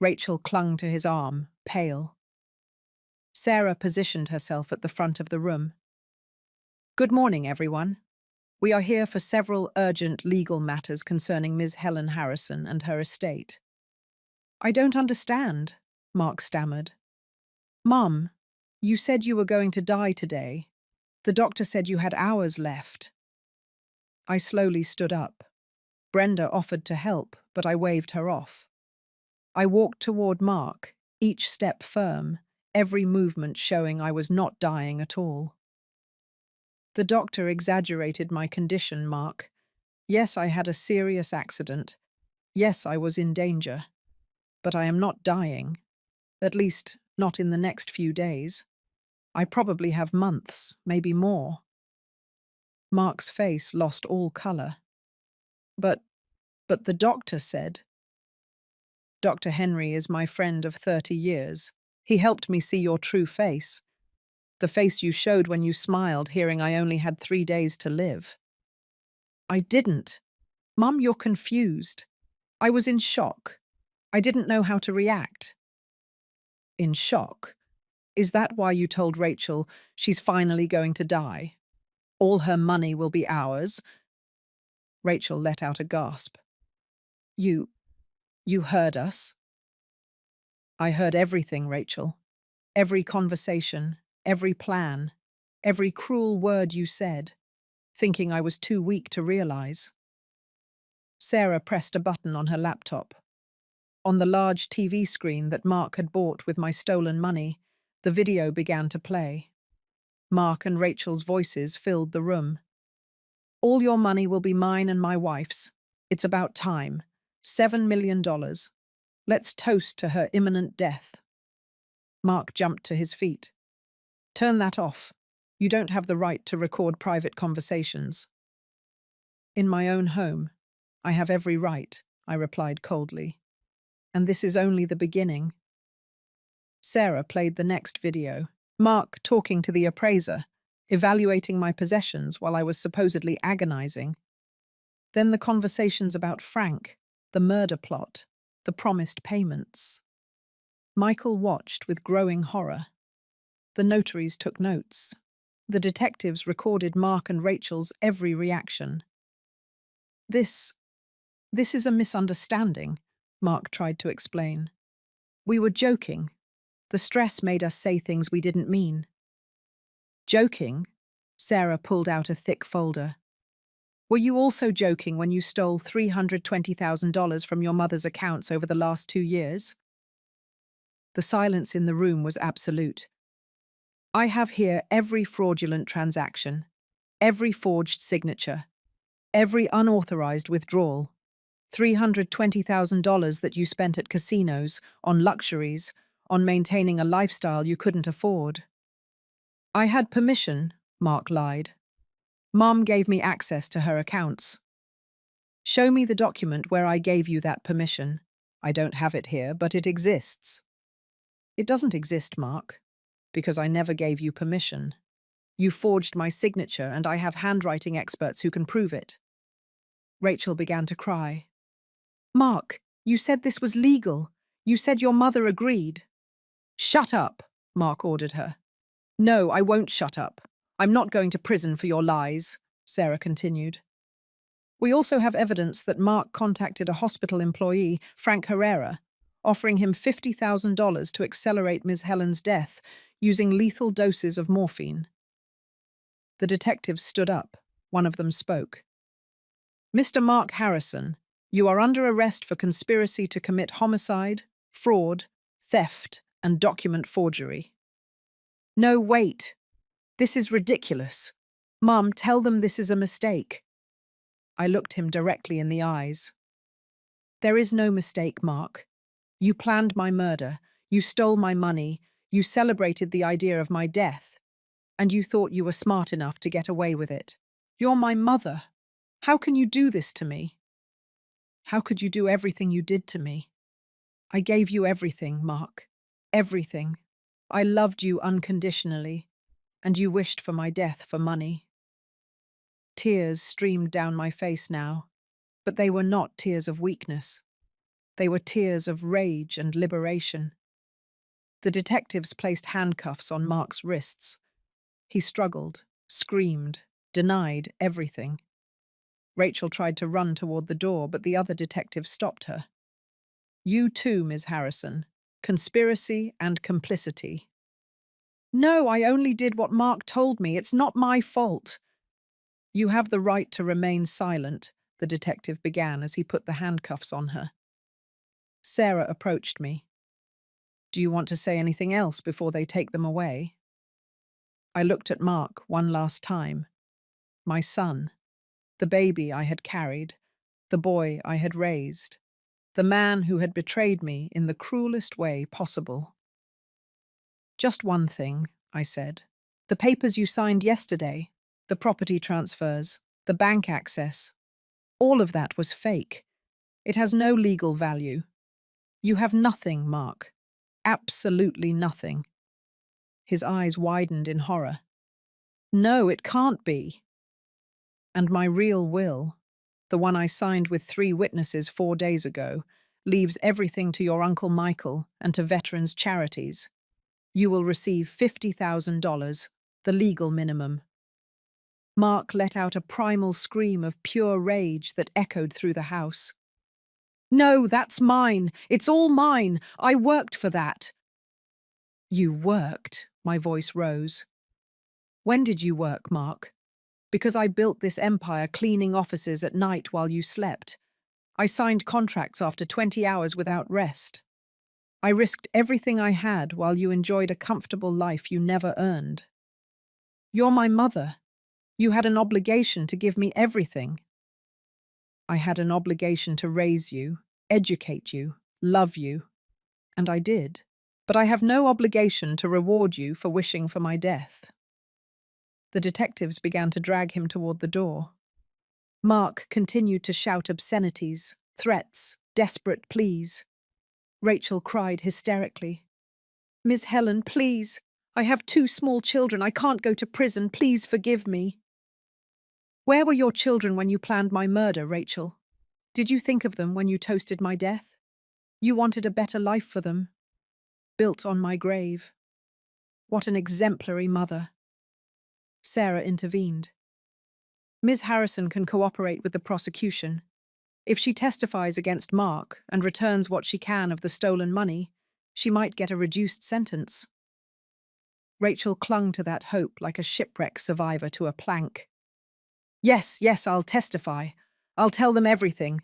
Rachel clung to his arm, pale. Sarah positioned herself at the front of the room. Good morning, everyone. We are here for several urgent legal matters concerning Ms. Helen Harrison and her estate. I don't understand, Mark stammered. Mum, you said you were going to die today. The doctor said you had hours left. I slowly stood up. Brenda offered to help, but I waved her off. I walked toward Mark, each step firm, every movement showing I was not dying at all. The doctor exaggerated my condition, Mark. Yes, I had a serious accident. Yes, I was in danger. But I am not dying. At least, not in the next few days. I probably have months, maybe more. Mark's face lost all color. But the doctor said. Dr. Henry is my friend of 30 years. He helped me see your true face. The face you showed when you smiled, hearing I only had 3 days to live. I didn't. Mum, you're confused. I was in shock. I didn't know how to react. In shock? Is that why you told Rachel she's finally going to die? All her money will be ours? Rachel let out a gasp. You heard us? I heard everything, Rachel. Every conversation, every plan, every cruel word you said, thinking I was too weak to realize. Sarah pressed a button on her laptop. On the large TV screen that Mark had bought with my stolen money, the video began to play. Mark and Rachel's voices filled the room. All your money will be mine and my wife's. It's about time. $7 million. Let's toast to her imminent death. Mark jumped to his feet. Turn that off. You don't have the right to record private conversations. In my own home, I have every right, I replied coldly. And this is only the beginning. Sarah played the next video. Mark talking to the appraiser, evaluating my possessions while I was supposedly agonizing. Then the conversations about Frank, the murder plot, the promised payments. Michael watched with growing horror. The notaries took notes. The detectives recorded Mark and Rachel's every reaction. This is a misunderstanding, Mark tried to explain. We were joking. The stress made us say things we didn't mean. Joking? Sarah pulled out a thick folder. Were you also joking when you stole $320,000 from your mother's accounts over the last 2 years? The silence in the room was absolute. I have here every fraudulent transaction, every forged signature, every unauthorized withdrawal, $320,000 that you spent at casinos, on luxuries, on maintaining a lifestyle you couldn't afford. I had permission, Mark lied. Mom gave me access to her accounts. Show me the document where I gave you that permission. I don't have it here, but it exists. It doesn't exist, Mark, because I never gave you permission. You forged my signature, and I have handwriting experts who can prove it. Rachel began to cry. Mark, you said this was legal. You said your mother agreed. Shut up, Mark ordered her. No, I won't shut up. I'm not going to prison for your lies, Sarah continued. We also have evidence that Mark contacted a hospital employee, Frank Herrera, offering him $50,000 to accelerate Ms. Helen's death using lethal doses of morphine. The detectives stood up. One of them spoke. Mr. Mark Harrison, you are under arrest for conspiracy to commit homicide, fraud, theft, and document forgery. No, wait. This is ridiculous. Mum, tell them this is a mistake. I looked him directly in the eyes. There is no mistake, Mark. You planned my murder, you stole my money, you celebrated the idea of my death, and you thought you were smart enough to get away with it. You're my mother. How can you do this to me? How could you do everything you did to me? I gave you everything, Mark. Everything. I loved you unconditionally, and you wished for my death for money. Tears streamed down my face now, but they were not tears of weakness. They were tears of rage and liberation. The detectives placed handcuffs on Mark's wrists. He struggled, screamed, denied everything. Rachel tried to run toward the door, but the other detective stopped her. You too, Ms. Harrison. Conspiracy and complicity. No, I only did what Mark told me. It's not my fault. You have the right to remain silent, the detective began as he put the handcuffs on her. Sarah approached me. Do you want to say anything else before they take them away? I looked at Mark one last time. My son. The baby I had carried. The boy I had raised. The man who had betrayed me in the cruelest way possible. Just one thing, I said. The papers you signed yesterday, the property transfers, the bank access, all of that was fake. It has no legal value. You have nothing, Mark. Absolutely nothing. His eyes widened in horror. No, it can't be. And my real will, the one I signed with 3 witnesses 4 days ago, leaves everything to your Uncle Michael and to veterans' charities. You will receive $50,000, the legal minimum. Mark let out a primal scream of pure rage that echoed through the house. No, that's mine. It's all mine. I worked for that. You worked? My voice rose. When did you work, Mark? Because I built this empire cleaning offices at night while you slept. I signed contracts after 20 hours without rest. I risked everything I had while you enjoyed a comfortable life you never earned. You're my mother. You had an obligation to give me everything. I had an obligation to raise you, educate you, love you. And I did. But I have no obligation to reward you for wishing for my death. The detectives began to drag him toward the door. Mark continued to shout obscenities, threats, desperate pleas. Rachel cried hysterically. Miss Helen, please. I have 2 small children. I can't go to prison. Please forgive me. Where were your children when you planned my murder, Rachel? Did you think of them when you toasted my death? You wanted a better life for them, built on my grave. What an exemplary mother. Sarah intervened. Ms. Harrison can cooperate with the prosecution. If she testifies against Mark and returns what she can of the stolen money, She might get a reduced sentence. Rachel clung to that hope like a shipwreck survivor to a plank. Yes, yes, I'll testify. I'll tell them everything.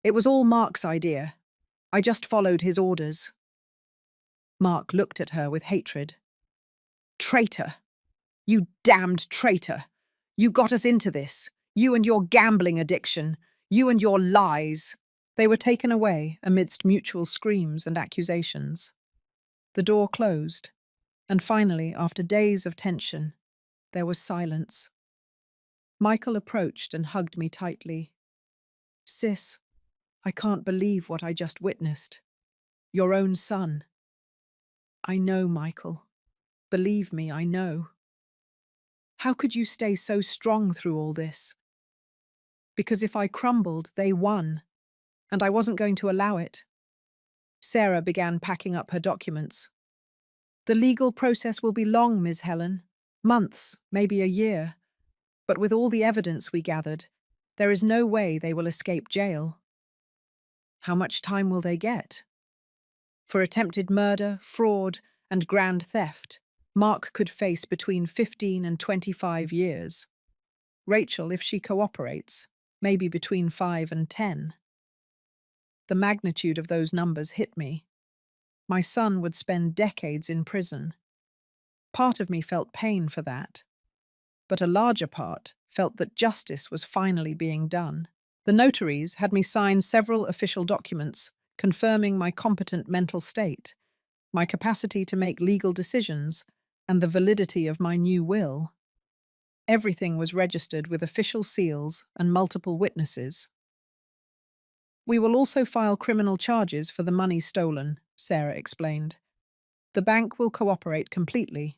It was all Mark's idea. I just followed his orders. Mark looked at her with hatred. Traitor! You damned traitor! You got us into this. You and your gambling addiction. You and your lies. They were taken away amidst mutual screams and accusations. The door closed, and finally, after days of tension, there was silence. Michael approached and hugged me tightly. Sis, I can't believe what I just witnessed. Your own son. I know, Michael. Believe me, I know. How could you stay so strong through all this? Because if I crumbled, they won, and I wasn't going to allow it. Sarah began packing up her documents. The legal process will be long, Ms. Helen. Months, maybe a year. But with all the evidence we gathered, there is no way they will escape jail. How much time will they get? For attempted murder, fraud, and grand theft, Mark could face between 15 and 25 years. Rachel, if she cooperates, maybe between 5 and 10. The magnitude of those numbers hit me. My son would spend decades in prison. Part of me felt pain for that, but a larger part felt that justice was finally being done. The notaries had me sign several official documents confirming my competent mental state, my capacity to make legal decisions, and the validity of my new will. Everything was registered with official seals and multiple witnesses. We will also file criminal charges for the money stolen, Sarah explained. The bank will cooperate completely.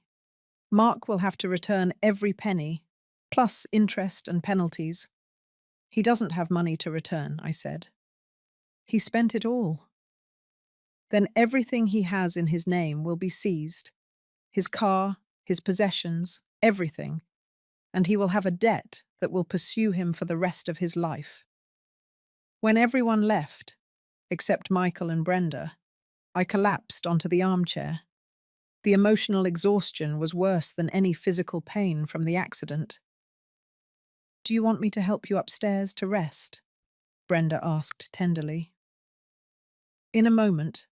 Mark will have to return every penny, plus interest and penalties. He doesn't have money to return, I said. He spent it all. Then everything he has in his name will be seized. His car, his possessions, everything. And he will have a debt that will pursue him for the rest of his life. When everyone left, except Michael and Brenda, I collapsed onto the armchair. The emotional exhaustion was worse than any physical pain from the accident. Do you want me to help you upstairs to rest? Brenda asked tenderly. In a moment.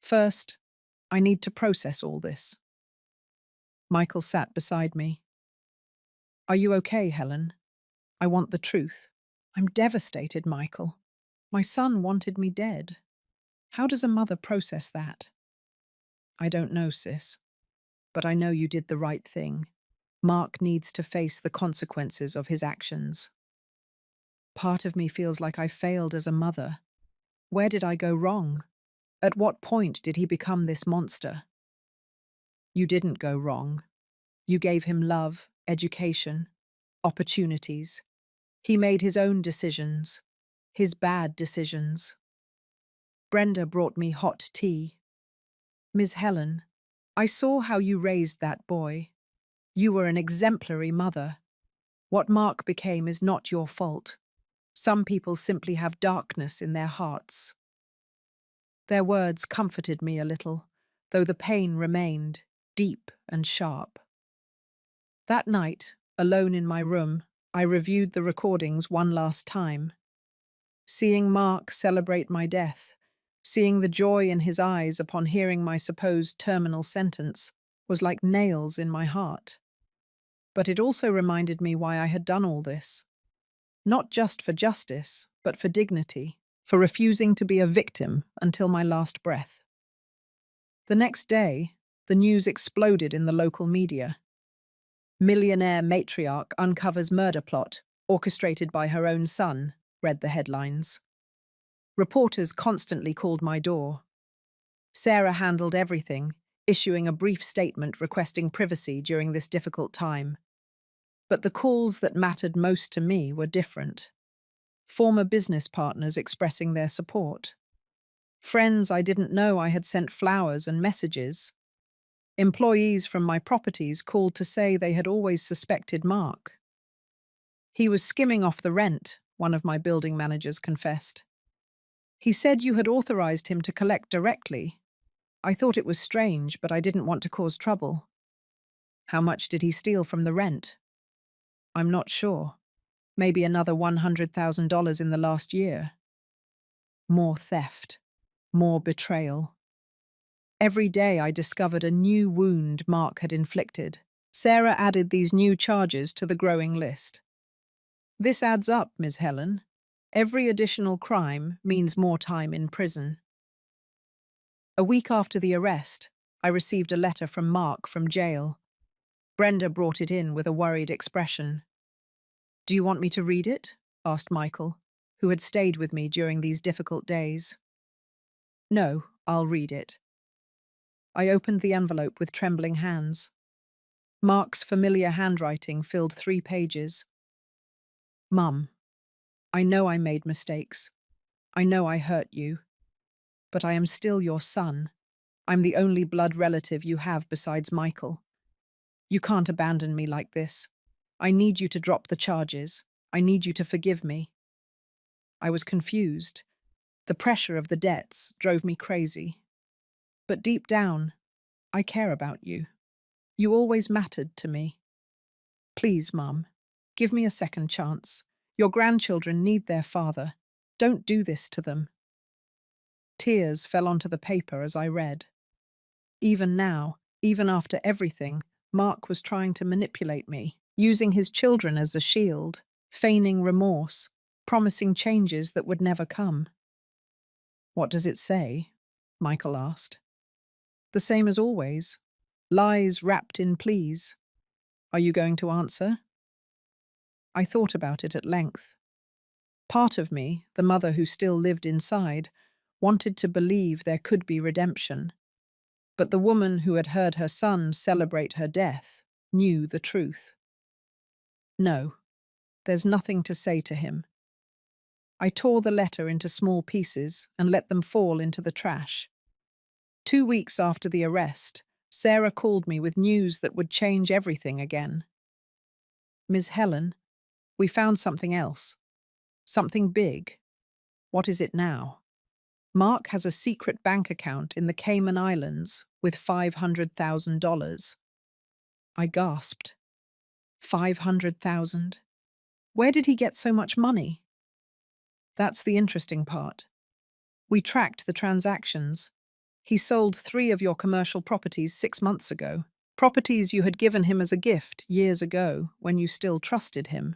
First, I need to process all this. Michael sat beside me. Are you okay, Helen? I want the truth. I'm devastated, Michael. My son wanted me dead. How does a mother process that? I don't know, sis. But I know you did the right thing. Mark needs to face the consequences of his actions. Part of me feels like I failed as a mother. Where did I go wrong? At what point did he become this monster? You didn't go wrong. You gave him love, education, opportunities. He made his own decisions, his bad decisions. Brenda brought me hot tea. Ms. Helen, I saw how you raised that boy. You were an exemplary mother. What Mark became is not your fault. Some people simply have darkness in their hearts. Their words comforted me a little, though the pain remained, deep and sharp. That night, alone in my room, I reviewed the recordings one last time. Seeing Mark celebrate my death, seeing the joy in his eyes upon hearing my supposed terminal sentence, was like nails in my heart. But it also reminded me why I had done all this. Not just for justice, but for dignity, for refusing to be a victim until my last breath. The next day, the news exploded in the local media. Millionaire matriarch uncovers murder plot, orchestrated by her own son, read the headlines. Reporters constantly called my door. Sarah handled everything, issuing a brief statement requesting privacy during this difficult time. But the calls that mattered most to me were different. Former business partners expressing their support. Friends I didn't know I had sent flowers and messages. Employees from my properties called to say they had always suspected Mark. He was skimming off the rent, one of my building managers confessed. He said you had authorized him to collect directly. I thought it was strange, but I didn't want to cause trouble. How much did he steal from the rent? I'm not sure. Maybe another $100,000 in the last year. More theft. More betrayal. Every day I discovered a new wound Mark had inflicted. Sarah added these new charges to the growing list. This adds up, Ms. Helen. Every additional crime means more time in prison. A week after the arrest, I received a letter from Mark from jail. Brenda brought it in with a worried expression. "Do you want me to read it?" asked Michael, who had stayed with me during these difficult days. "No, I'll read it." I opened the envelope with trembling hands. Mark's familiar handwriting filled 3 pages. "Mum, I know I made mistakes. I know I hurt you. But I am still your son. I'm the only blood relative you have besides Michael. You can't abandon me like this. I need you to drop the charges. I need you to forgive me." I was confused. The pressure of the debts drove me crazy. But deep down, I care about you. You always mattered to me. Please, Mum, give me a second chance. Your grandchildren need their father. Don't do this to them. Tears fell onto the paper as I read. Even now, even after everything, Mark was trying to manipulate me, using his children as a shield, feigning remorse, promising changes that would never come. "What does it say?" Michael asked. "The same as always. Lies wrapped in pleas. Are you going to answer?" I thought about it at length. Part of me, the mother who still lived inside, wanted to believe there could be redemption. But the woman who had heard her son celebrate her death knew the truth. No, there's nothing to say to him. I tore the letter into small pieces and let them fall into the trash. 2 weeks after the arrest, Sarah called me with news that would change everything again. "Ms. Helen, we found something else. Something big. What is it now?" "Mark has a secret bank account in the Cayman Islands with $500,000. I gasped. 500,000? Where did he get so much money? That's the interesting part. We tracked the transactions. He sold 3 of your commercial properties 6 months ago. Properties you had given him as a gift years ago when you still trusted him.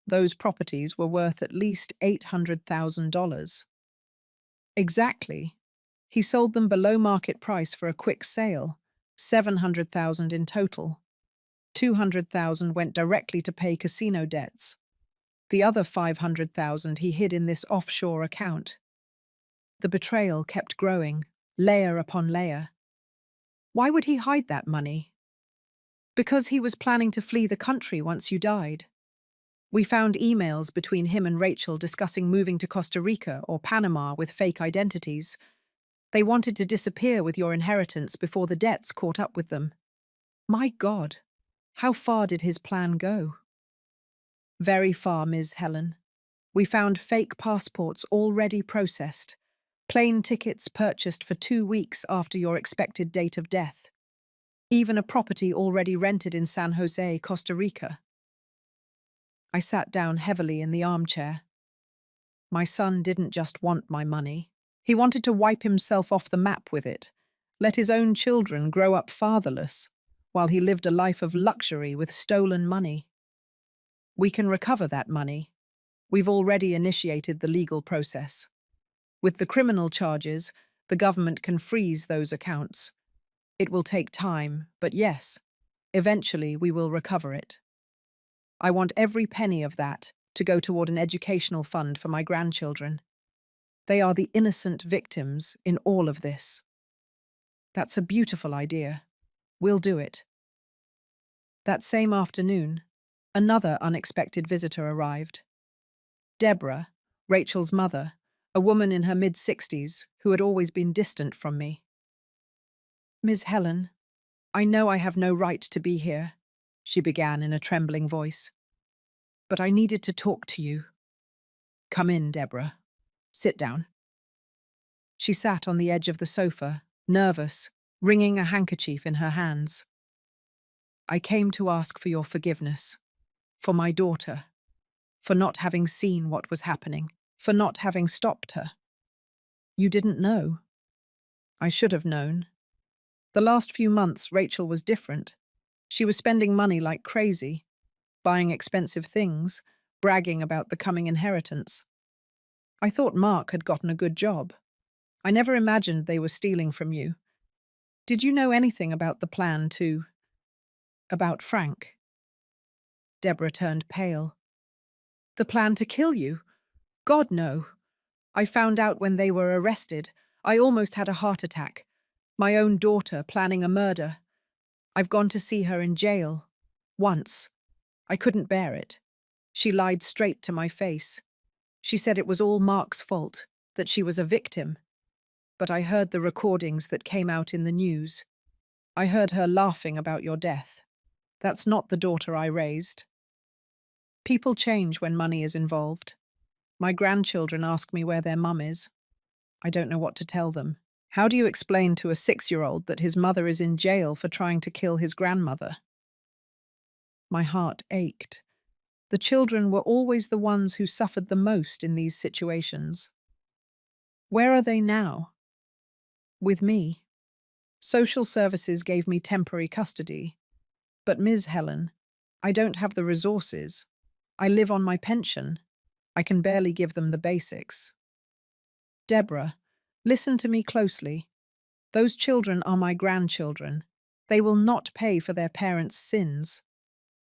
Those properties were worth at least $800,000. Exactly. He sold them below market price for a quick sale, 700,000 in total. 200,000 went directly to pay casino debts. The other 500,000 he hid in this offshore account. The betrayal kept growing, layer upon layer. Why would he hide that money? Because he was planning to flee the country once you died. We found emails between him and Rachel discussing moving to Costa Rica or Panama with fake identities. They wanted to disappear with your inheritance before the debts caught up with them. My God, how far did his plan go? Very far, Ms. Helen. We found fake passports already processed, plane tickets purchased for 2 weeks after your expected date of death, even a property already rented in San Jose, Costa Rica. I sat down heavily in the armchair. My son didn't just want my money. He wanted to wipe himself off the map with it, let his own children grow up fatherless, while he lived a life of luxury with stolen money. We can recover that money. We've already initiated the legal process. With the criminal charges, the government can freeze those accounts. It will take time, but yes, eventually we will recover it. I want every penny of that to go toward an educational fund for my grandchildren. They are the innocent victims in all of this. That's a beautiful idea. We'll do it. That same afternoon, another unexpected visitor arrived. Deborah, Rachel's mother, a woman in her mid-60s who had always been distant from me. "Ms. Helen, I know I have no right to be here," she began in a trembling voice. "But I needed to talk to you." "Come in, Deborah. Sit down." She sat on the edge of the sofa, nervous, wringing a handkerchief in her hands. "I came to ask for your forgiveness, for my daughter, for not having seen what was happening, for not having stopped her. You didn't know. I should have known. The last few months, Rachel was different. She was spending money like crazy, buying expensive things, bragging about the coming inheritance. I thought Mark had gotten a good job. I never imagined they were stealing from you. Did you know anything about the plan about Frank?" Deborah turned pale. "The plan to kill you? God, no. I found out when they were arrested. I almost had a heart attack. My own daughter planning a murder. I've gone to see her in jail. Once. I couldn't bear it. She lied straight to my face. She said it was all Mark's fault, that she was a victim. But I heard the recordings that came out in the news. I heard her laughing about your death. That's not the daughter I raised. People change when money is involved. My grandchildren ask me where their mum is. I don't know what to tell them. How do you explain to a 6-year-old that his mother is in jail for trying to kill his grandmother?" My heart ached. The children were always the ones who suffered the most in these situations. Where are they now? With me. Social services gave me temporary custody. But Ms. Helen, I don't have the resources. I live on my pension. I can barely give them the basics. Deborah, listen to me closely. Those children are my grandchildren. They will not pay for their parents' sins.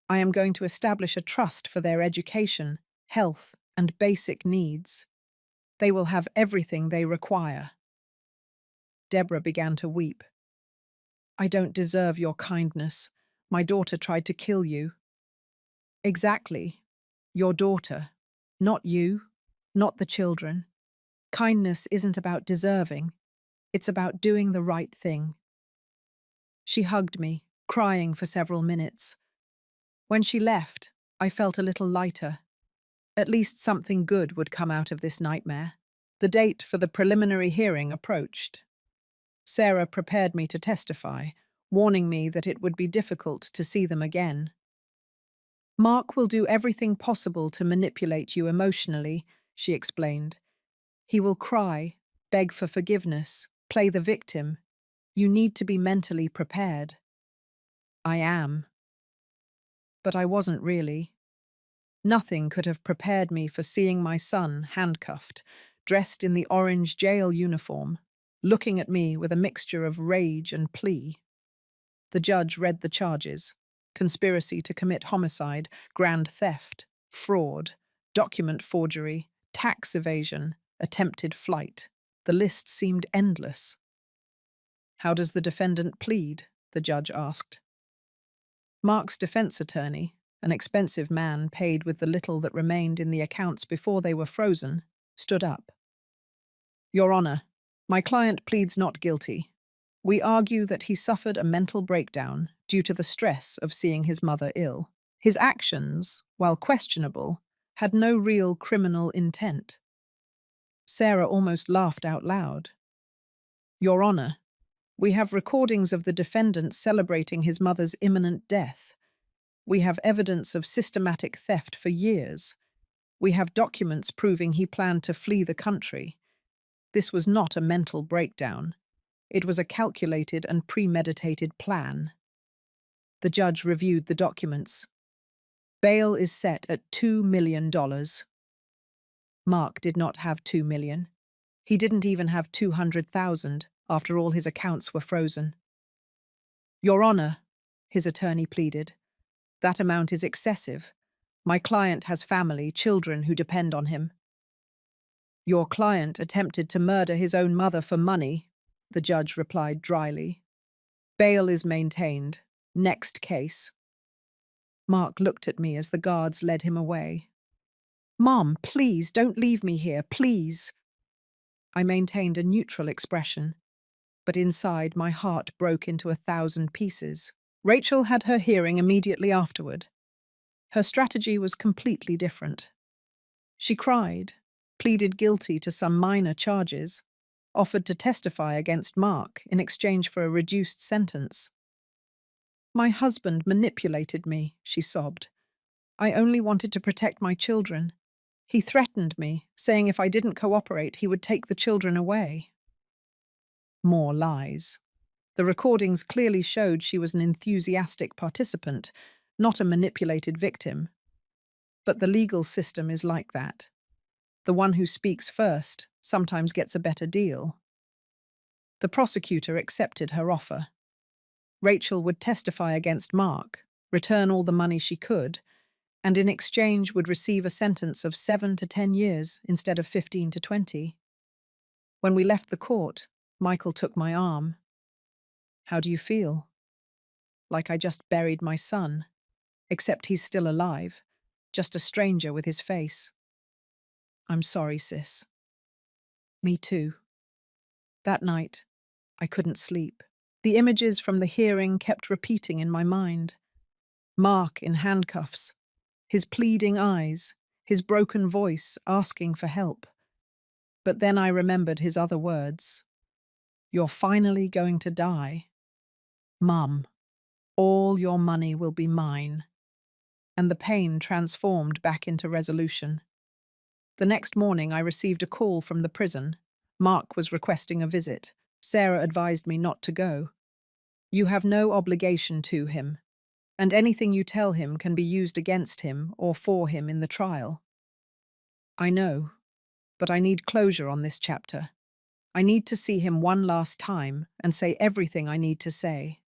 I am going to establish a trust for their education, health, and basic needs. They will have everything they require. Deborah began to weep. "I don't deserve your kindness. My daughter tried to kill you." "Exactly. Your daughter. Not you. Not the children. Kindness isn't about deserving. It's about doing the right thing." She hugged me, crying for several minutes. When she left, I felt a little lighter. At least something good would come out of this nightmare. The date for the preliminary hearing approached. Sarah prepared me to testify, warning me that it would be difficult to see them again. "Mark will do everything possible to manipulate you emotionally," she explained. "He will cry, beg for forgiveness, play the victim. You need to be mentally prepared." I am. But I wasn't really. Nothing could have prepared me for seeing my son handcuffed, dressed in the orange jail uniform, looking at me with a mixture of rage and plea. The judge read the charges: conspiracy to commit homicide, grand theft, fraud, document forgery, tax evasion, attempted flight. The list seemed endless. "How does the defendant plead?" the judge asked. Mark's defense attorney, an expensive man paid with the little that remained in the accounts before they were frozen, stood up. "Your Honor, my client pleads not guilty. We argue that he suffered a mental breakdown due to the stress of seeing his mother ill. His actions, while questionable, had no real criminal intent." Sarah almost laughed out loud. "Your Honor, we have recordings of the defendant celebrating his mother's imminent death. We have evidence of systematic theft for years. We have documents proving he planned to flee the country. This was not a mental breakdown. It was a calculated and premeditated plan." The judge reviewed the documents. "Bail is set at $2 million. Mark did not have $2 million. He didn't even have 200,000 after all his accounts were frozen." "Your Honor," his attorney pleaded, "that amount is excessive. My client has family, children who depend on him." "Your client attempted to murder his own mother for money," the judge replied dryly. "Bail is maintained. Next case." Mark looked at me as the guards led him away. "Mom, please, don't leave me here, please." I maintained a neutral expression, but inside my heart broke into 1,000 pieces. Rachel had her hearing immediately afterward. Her strategy was completely different. She cried, pleaded guilty to some minor charges, offered to testify against Mark in exchange for a reduced sentence. "My husband manipulated me," she sobbed. "I only wanted to protect my children. He threatened me, saying if I didn't cooperate, he would take the children away." More lies. The recordings clearly showed she was an enthusiastic participant, not a manipulated victim. But the legal system is like that. The one who speaks first sometimes gets a better deal. The prosecutor accepted her offer. Rachel would testify against Mark, return all the money she could, and in exchange would receive a sentence of 7 to 10 years instead of 15 to 20. When we left the court, Michael took my arm. "How do you feel?" "Like I just buried my son, except he's still alive, just a stranger with his face." "I'm sorry, sis." "Me too." That night, I couldn't sleep. The images from the hearing kept repeating in my mind. Mark in handcuffs, his pleading eyes, his broken voice asking for help. But then I remembered his other words. "You're finally going to die. Mum, all your money will be mine." And the pain transformed back into resolution. The next morning I received a call from the prison. Mark was requesting a visit. Sarah advised me not to go. "You have no obligation to him, and anything you tell him can be used against him or for him in the trial." "I know, but I need closure on this chapter. I need to see him one last time and say everything I need to say.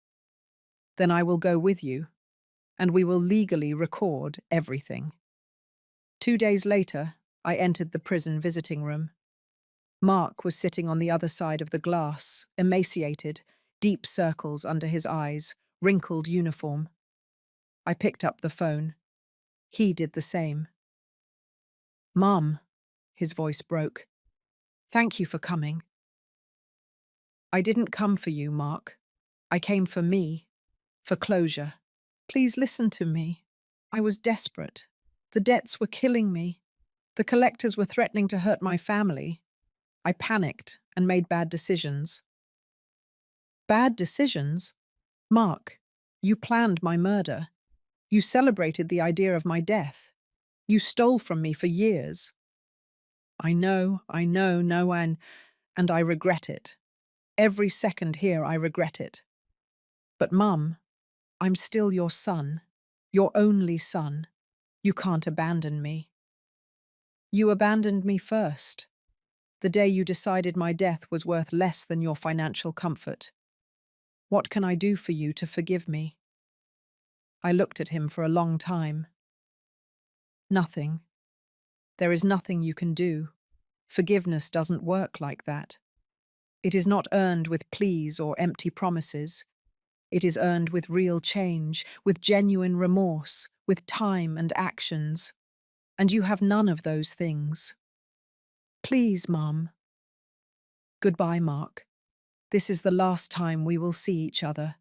Then I will go with you, and we will legally record everything." 2 days later, I entered the prison visiting room. Mark was sitting on the other side of the glass, emaciated, deep circles under his eyes, wrinkled uniform. I picked up the phone. He did the same. "Mum," his voice broke. "Thank you for coming." "I didn't come for you, Mark. I came for me, for closure. Please listen to me. I was desperate. The debts were killing me. The collectors were threatening to hurt my family. I panicked and made bad decisions." "Bad decisions? Mark, you planned my murder. You celebrated the idea of my death. You stole from me for years." I know, no, and I regret it. Every second here I regret it. But Mum, I'm still your son, your only son. You can't abandon me." "You abandoned me first, the day you decided my death was worth less than your financial comfort. What can I do for you to forgive me?" I looked at him for a long time. "Nothing. There is nothing you can do. Forgiveness doesn't work like that. It is not earned with pleas or empty promises. It is earned with real change, with genuine remorse, with time and actions. And you have none of those things. Please, Mum." "Goodbye, Mark. This is the last time we will see each other.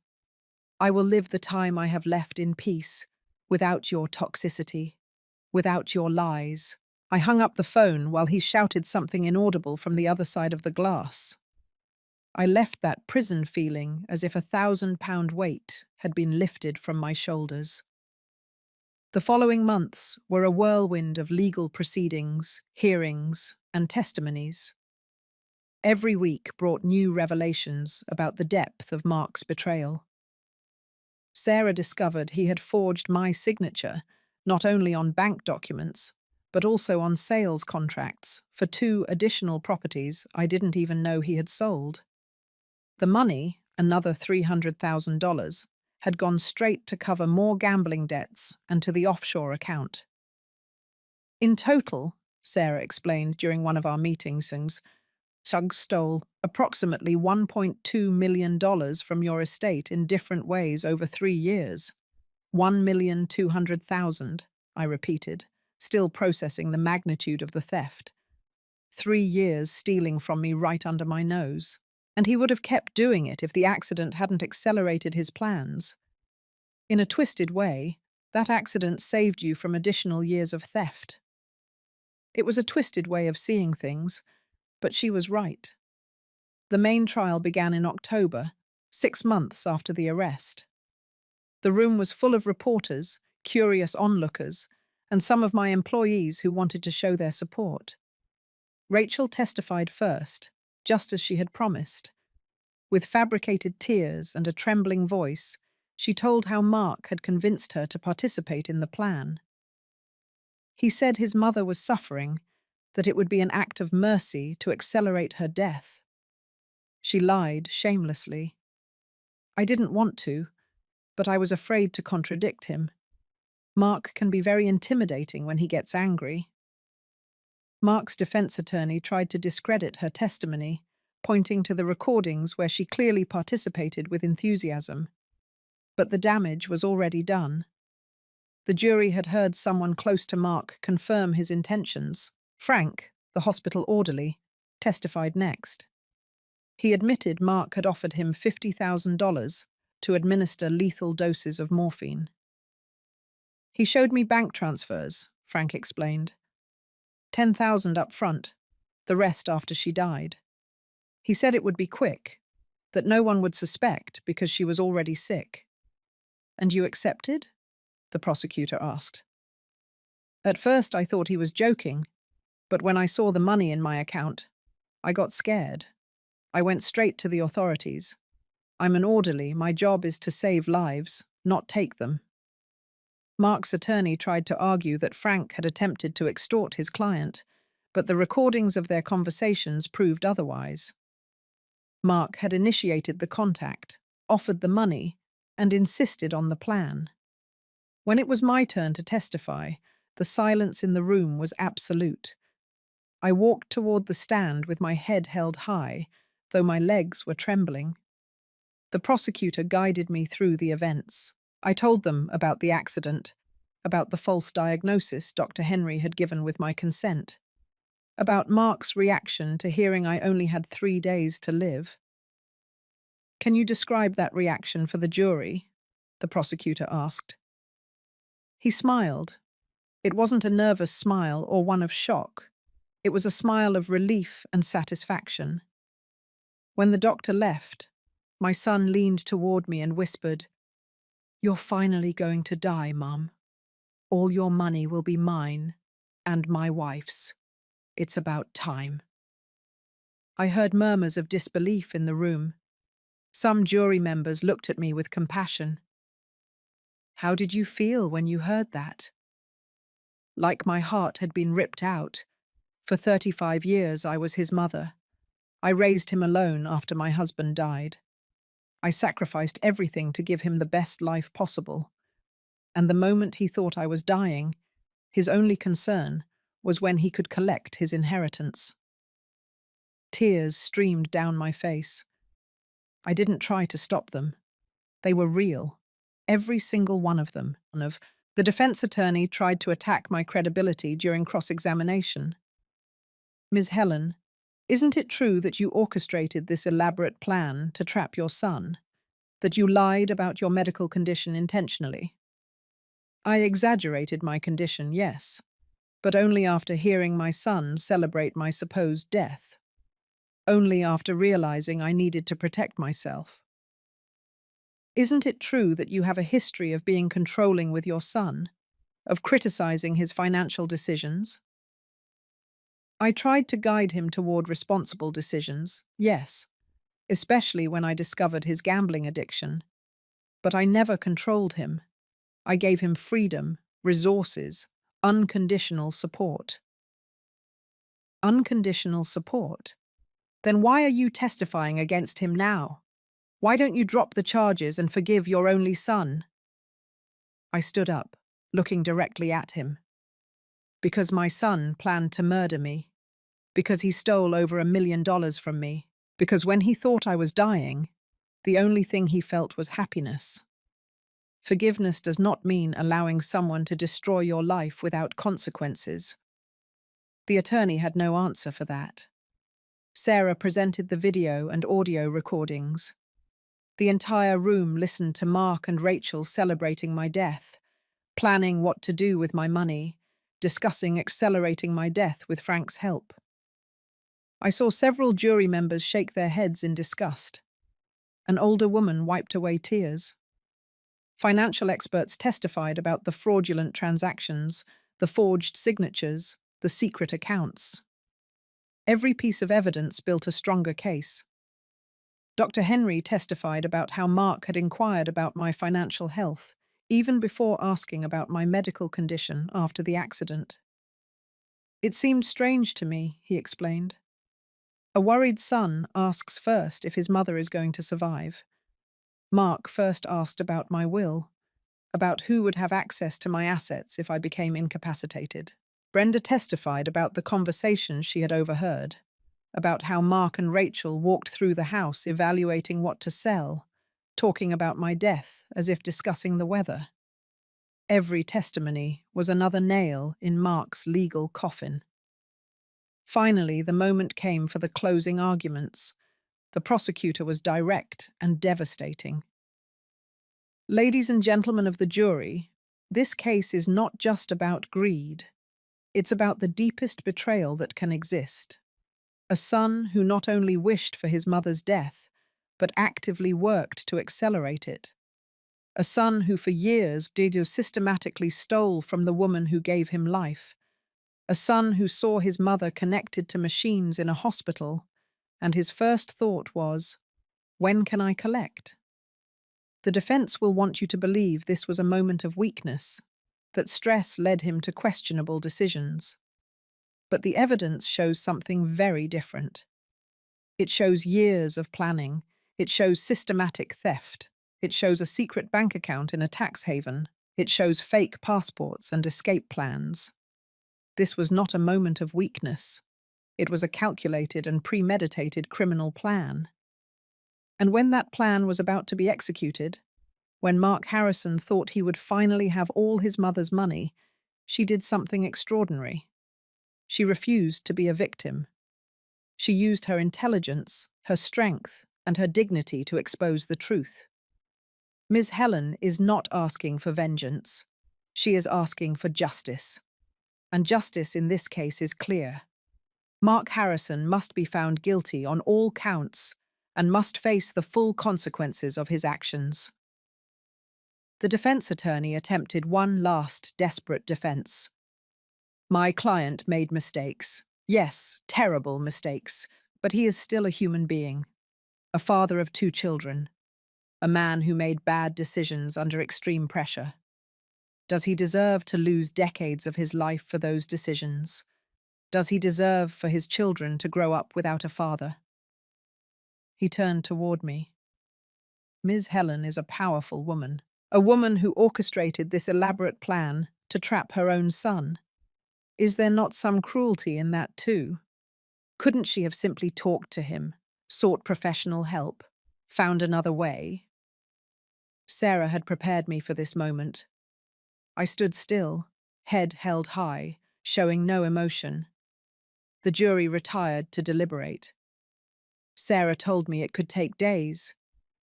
I will live the time I have left in peace, without your toxicity, without your lies." I hung up the phone while he shouted something inaudible from the other side of the glass. I left that prison feeling as if a 1,000-pound weight had been lifted from my shoulders. The following months were a whirlwind of legal proceedings, hearings, and testimonies. Every week brought new revelations about the depth of Mark's betrayal. Sarah discovered he had forged my signature, not only on bank documents, but also on sales contracts for 2 additional properties I didn't even know he had sold. The money, another $300,000, had gone straight to cover more gambling debts and to the offshore account. "In total," Sarah explained during one of our meetings, Suggs stole approximately $1.2 million from your estate in different ways over 3 years. 1,200,000, I repeated, still processing the magnitude of the theft. 3 years stealing from me right under my nose. And he would have kept doing it if the accident hadn't accelerated his plans. In a twisted way, that accident saved you from additional years of theft." It was a twisted way of seeing things, but she was right. The main trial began in October, 6 months after the arrest. The room was full of reporters, curious onlookers, and some of my employees who wanted to show their support. Rachel testified first, just as she had promised. With fabricated tears and a trembling voice, she told how Mark had convinced her to participate in the plan. He said his mother was suffering, that it would be an act of mercy to accelerate her death. She lied shamelessly. I didn't want to, but I was afraid to contradict him. Mark can be very intimidating when he gets angry. Mark's defense attorney tried to discredit her testimony, pointing to the recordings where she clearly participated with enthusiasm. But the damage was already done. The jury had heard someone close to Mark confirm his intentions. Frank, the hospital orderly, testified next. He admitted Mark had offered him $50,000 to administer lethal doses of morphine. He showed me bank transfers, Frank explained. 10,000 up front, the rest after she died. He said it would be quick, that no one would suspect because she was already sick. And you accepted? The prosecutor asked. At first I thought he was joking, but when I saw the money in my account, I got scared. I went straight to the authorities. I'm an orderly, my job is to save lives, not take them. Mark's attorney tried to argue that Frank had attempted to extort his client, but the recordings of their conversations proved otherwise. Mark had initiated the contact, offered the money, and insisted on the plan. When it was my turn to testify, the silence in the room was absolute. I walked toward the stand with my head held high, though my legs were trembling. The prosecutor guided me through the events. I told them about the accident, about the false diagnosis Dr. Henry had given with my consent, about Mark's reaction to hearing I only had 3 days to live. Can you describe that reaction for the jury? The prosecutor asked. He smiled. It wasn't a nervous smile or one of shock. It was a smile of relief and satisfaction. When the doctor left, my son leaned toward me and whispered, "You're finally going to die, Mum. All your money will be mine and my wife's. It's about time." I heard murmurs of disbelief in the room. Some jury members looked at me with compassion. How did you feel when you heard that? Like my heart had been ripped out. For 35 years I was his mother. I raised him alone after my husband died. I sacrificed everything to give him the best life possible. And the moment he thought I was dying, his only concern was when he could collect his inheritance. Tears streamed down my face. I didn't try to stop them. They were real, every single one of them. The defense attorney tried to attack my credibility during cross-examination. Ms. Helen, isn't it true that you orchestrated this elaborate plan to trap your son? That you lied about your medical condition intentionally? I exaggerated my condition, yes, but only after hearing my son celebrate my supposed death. Only after realizing I needed to protect myself. Isn't it true that you have a history of being controlling with your son, of criticizing his financial decisions? I tried to guide him toward responsible decisions, yes, especially when I discovered his gambling addiction. But I never controlled him. I gave him freedom, resources, unconditional support. Unconditional support? Then why are you testifying against him now? Why don't you drop the charges and forgive your only son? I stood up, looking directly at him. Because my son planned to murder me. Because he stole over $1 million from me. Because when he thought I was dying, the only thing he felt was happiness. Forgiveness does not mean allowing someone to destroy your life without consequences. The attorney had no answer for that. Sarah presented the video and audio recordings. The entire room listened to Mark and Rachel celebrating my death, planning what to do with my money, discussing accelerating my death with Frank's help. I saw several jury members shake their heads in disgust. An older woman wiped away tears. Financial experts testified about the fraudulent transactions, the forged signatures, the secret accounts. Every piece of evidence built a stronger case. Dr. Henry testified about how Mark had inquired about my financial health, even before asking about my medical condition after the accident. It seemed strange to me, he explained. A worried son asks first if his mother is going to survive. Mark first asked about my will, about who would have access to my assets if I became incapacitated. Brenda testified about the conversation she had overheard, about how Mark and Rachel walked through the house evaluating what to sell, talking about my death as if discussing the weather. Every testimony was another nail in Mark's legal coffin. Finally, the moment came for the closing arguments. The prosecutor was direct and devastating. Ladies and gentlemen of the jury, this case is not just about greed. It's about the deepest betrayal that can exist. A son who not only wished for his mother's death, but actively worked to accelerate it. A son who for years DiL systematically stole from the woman who gave him life. A son who saw his mother connected to machines in a hospital, and his first thought was, when can I collect? The defense will want you to believe this was a moment of weakness, that stress led him to questionable decisions. But the evidence shows something very different. It shows years of planning. It shows systematic theft. It shows a secret bank account in a tax haven. It shows fake passports and escape plans. This was not a moment of weakness. It was a calculated and premeditated criminal plan. And when that plan was about to be executed, when Mark Harrison thought he would finally have all his mother's money, she did something extraordinary. She refused to be a victim. She used her intelligence, her strength, and her dignity to expose the truth. Ms. Helen is not asking for vengeance. She is asking for justice. And justice in this case is clear. Mark Harrison must be found guilty on all counts and must face the full consequences of his actions. The defense attorney attempted one last desperate defense. My client made mistakes. Yes, terrible mistakes, but he is still a human being, a father of 2 children, a man who made bad decisions under extreme pressure. Does he deserve to lose decades of his life for those decisions? Does he deserve for his children to grow up without a father? He turned toward me. Ms. Helen is a powerful woman, a woman who orchestrated this elaborate plan to trap her own son. Is there not some cruelty in that too? Couldn't she have simply talked to him, sought professional help, found another way? Sarah had prepared me for this moment. I stood still, head held high, showing no emotion. The jury retired to deliberate. Sarah told me it could take days,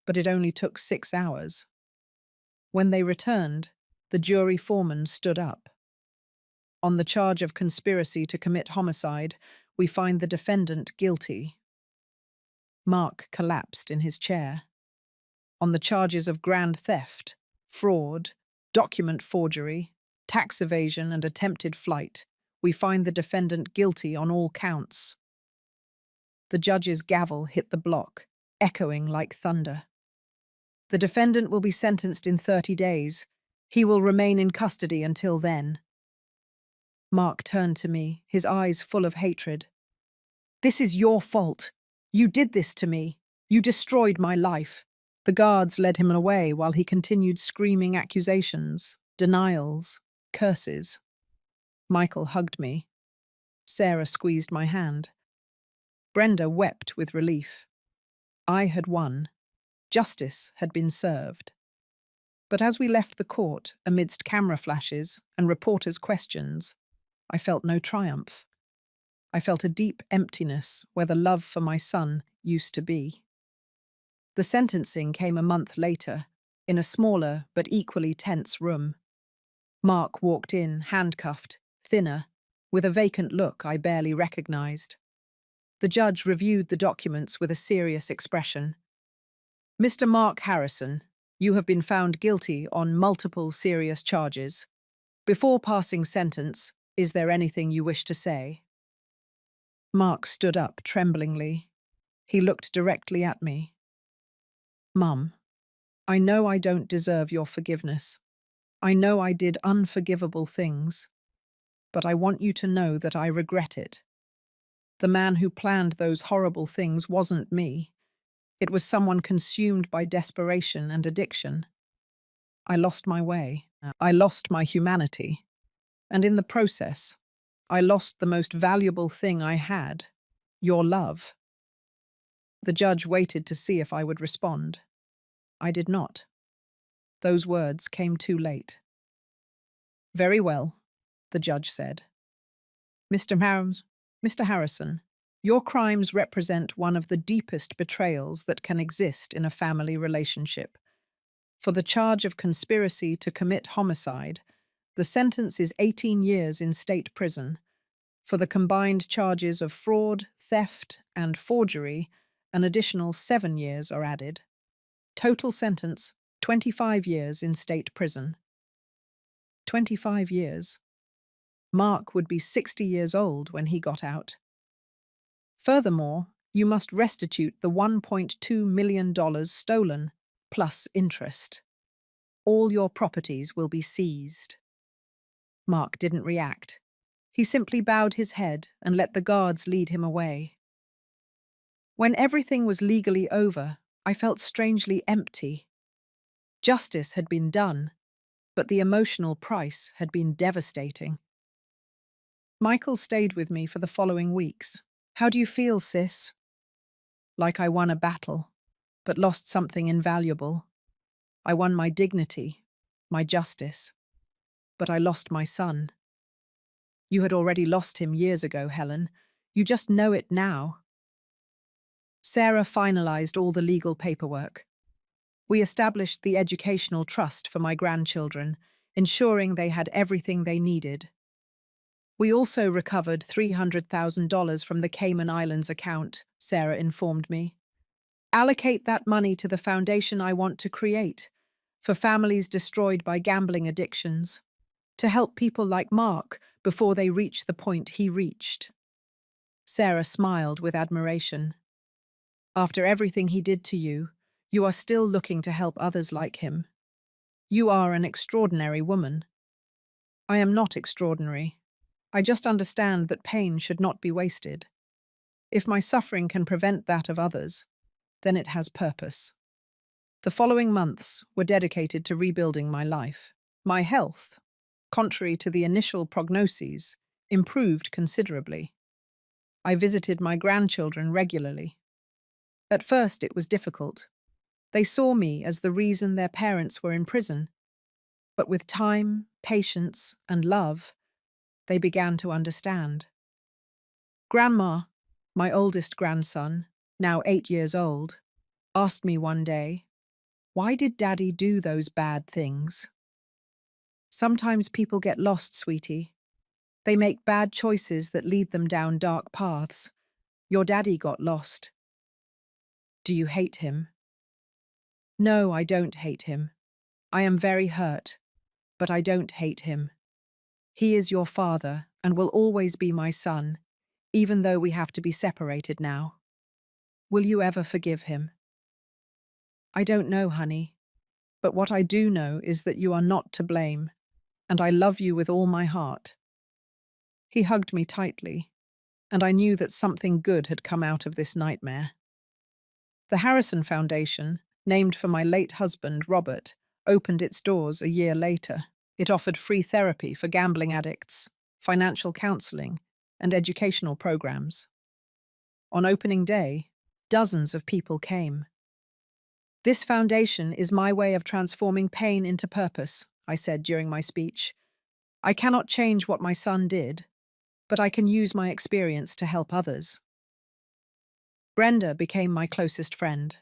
but it only took 6 hours. When they returned, the jury foreman stood up. On the charge of conspiracy to commit homicide, we find the defendant guilty. Mark collapsed in his chair. On the charges of grand theft, fraud, document forgery, tax evasion, and attempted flight, we find the defendant guilty on all counts. The judge's gavel hit the block, echoing like thunder. The defendant will be sentenced in 30 days. He will remain in custody until then. Mark turned to me, his eyes full of hatred. This is your fault. You did this to me. You destroyed my life. The guards led him away while he continued screaming accusations, denials, curses. Michael hugged me. Sarah squeezed my hand. Brenda wept with relief. I had won. Justice had been served. But as we left the court, amidst camera flashes and reporters' questions, I felt no triumph. I felt a deep emptiness where the love for my son used to be. The sentencing came a month later, in a smaller but equally tense room. Mark walked in, handcuffed, thinner, with a vacant look I barely recognized. The judge reviewed the documents with a serious expression. Mr. Mark Harrison, you have been found guilty on multiple serious charges. Before passing sentence, is there anything you wish to say? Mark stood up tremblingly. He looked directly at me. Mum, I know I don't deserve your forgiveness. I know I did unforgivable things, but I want you to know that I regret it. The man who planned those horrible things wasn't me. It was someone consumed by desperation and addiction. I lost my way. I lost my humanity. And in the process, I lost the most valuable thing I had, your love. The judge waited to see if I would respond. I did not. Those words came too late. Very well, the judge said. Mr. Harrison, your crimes represent one of the deepest betrayals that can exist in a family relationship. For the charge of conspiracy to commit homicide, the sentence is 18 years in state prison. For the combined charges of fraud, theft, and forgery, an additional 7 years are added. Total sentence, 25 years in state prison. 25 years. Mark would be 60 years old when he got out. Furthermore, you must restitute the $1.2 million stolen, plus interest. All your properties will be seized. Mark didn't react. He simply bowed his head and let the guards lead him away. When everything was legally over, I felt strangely empty. Justice had been done, but the emotional price had been devastating. Michael stayed with me for the following weeks. How do you feel, sis? Like I won a battle, but lost something invaluable. I won my dignity, my justice, but I lost my son. You had already lost him years ago, Helen. You just know it now. Sarah finalized all the legal paperwork. We established the educational trust for my grandchildren, ensuring they had everything they needed. We also recovered $300,000 from the Cayman Islands account, Sarah informed me. Allocate that money to the foundation I want to create, for families destroyed by gambling addictions, to help people like Mark before they reach the point he reached. Sarah smiled with admiration. After everything he did to you, you are still looking to help others like him. You are an extraordinary woman. I am not extraordinary. I just understand that pain should not be wasted. If my suffering can prevent that of others, then it has purpose. The following months were dedicated to rebuilding my life. My health, contrary to the initial prognoses, improved considerably. I visited my grandchildren regularly. At first it was difficult. They saw me as the reason their parents were in prison. But with time, patience, and love, they began to understand. Grandma, my oldest grandson, now 8 years old, asked me one day, "Why did Daddy do those bad things?" Sometimes people get lost, sweetie. They make bad choices that lead them down dark paths. Your daddy got lost. Do you hate him? No, I don't hate him. I am very hurt, but I don't hate him. He is your father and will always be my son, even though we have to be separated now. Will you ever forgive him? I don't know, honey, but what I do know is that you are not to blame, and I love you with all my heart. He hugged me tightly, and I knew that something good had come out of this nightmare. The Harrison Foundation, named for my late husband, Robert, opened its doors a year later. It offered free therapy for gambling addicts, financial counseling, and educational programs. On opening day, dozens of people came. This foundation is my way of transforming pain into purpose, I said during my speech. I cannot change what my son did, but I can use my experience to help others. Brenda became my closest friend.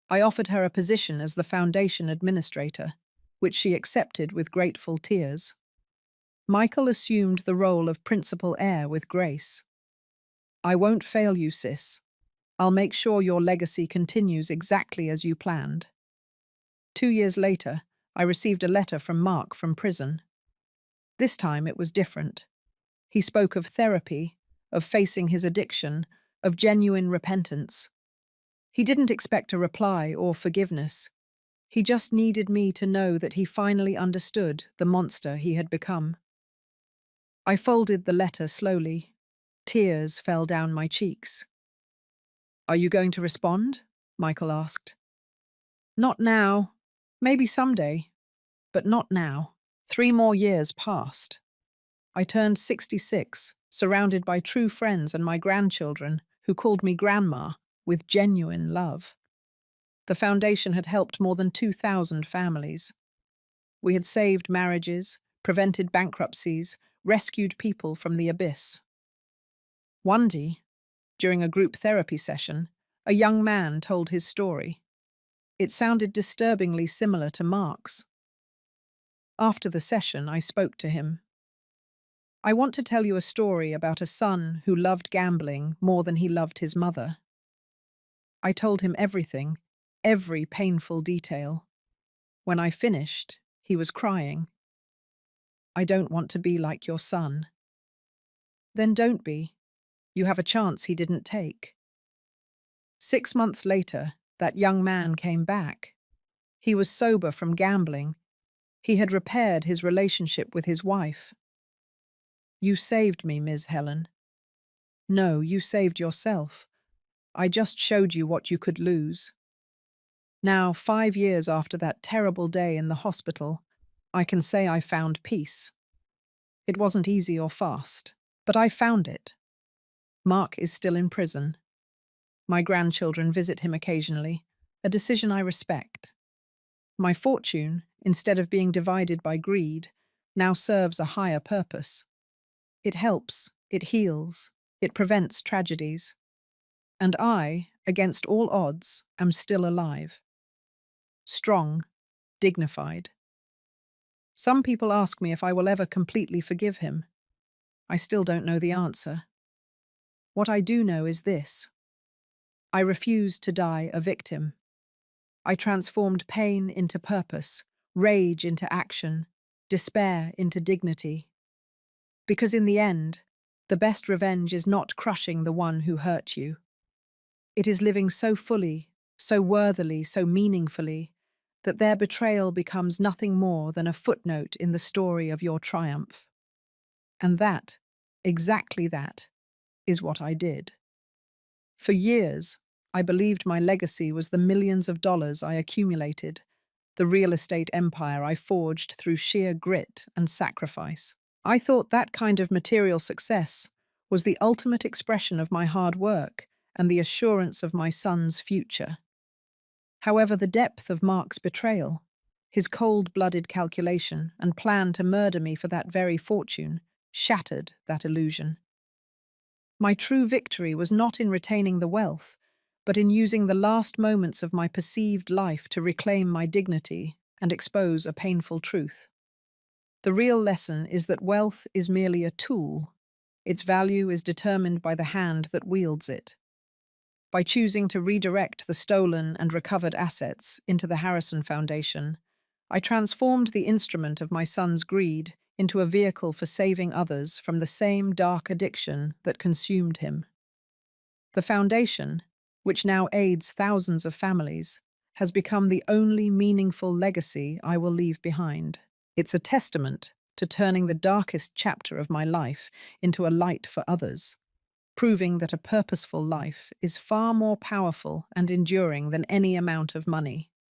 I offered her a position as the foundation administrator, which she accepted with grateful tears. Michael assumed the role of principal heir with grace. I won't fail you, sis. I'll make sure your legacy continues exactly as you planned. 2 years later, I received a letter from Mark from prison. This time it was different. He spoke of therapy, of facing his addiction, of genuine repentance. He didn't expect a reply or forgiveness. He just needed me to know that he finally understood the monster he had become. I folded the letter slowly. Tears fell down my cheeks. "Are you going to respond?" Michael asked. "Not now. Maybe someday, but not now." 3 more years passed. I turned 66, surrounded by true friends and my grandchildren, who called me Grandma, with genuine love. The foundation had helped more than 2,000 families. We had saved marriages, prevented bankruptcies, rescued people from the abyss. One day, during a group therapy session, a young man told his story. It sounded disturbingly similar to Mark's. After the session, I spoke to him. "I want to tell you a story about a son who loved gambling more than he loved his mother." I told him everything, every painful detail. When I finished, he was crying. "I don't want to be like your son." "Then don't be. You have a chance he didn't take." 6 months later, that young man came back. He was sober from gambling. He had repaired his relationship with his wife. "You saved me, Ms. Helen." "No, you saved yourself. I just showed you what you could lose." Now, 5 years after that terrible day in the hospital, I can say I found peace. It wasn't easy or fast, but I found it. Mark is still in prison. My grandchildren visit him occasionally, a decision I respect. My fortune, instead of being divided by greed, now serves a higher purpose. It helps, it heals, it prevents tragedies. And I, against all odds, am still alive. Strong, dignified. Some people ask me if I will ever completely forgive him. I still don't know the answer. What I do know is this: I refuse to die a victim. I transformed pain into purpose, rage into action, despair into dignity. Because in the end, the best revenge is not crushing the one who hurt you. It is living so fully, so worthily, so meaningfully, that their betrayal becomes nothing more than a footnote in the story of your triumph. And that, exactly that, is what I did. For years, I believed my legacy was the millions of dollars I accumulated, the real estate empire I forged through sheer grit and sacrifice. I thought that kind of material success was the ultimate expression of my hard work and the assurance of my son's future. However, the depth of Mark's betrayal, his cold-blooded calculation and plan to murder me for that very fortune, shattered that illusion. My true victory was not in retaining the wealth, but in using the last moments of my perceived life to reclaim my dignity and expose a painful truth. The real lesson is that wealth is merely a tool. Its value is determined by the hand that wields it. By choosing to redirect the stolen and recovered assets into the Harrison Foundation, I transformed the instrument of my son's greed into a vehicle for saving others from the same dark addiction that consumed him. The foundation, which now aids thousands of families, has become the only meaningful legacy I will leave behind. It's a testament to turning the darkest chapter of my life into a light for others, proving that a purposeful life is far more powerful and enduring than any amount of money.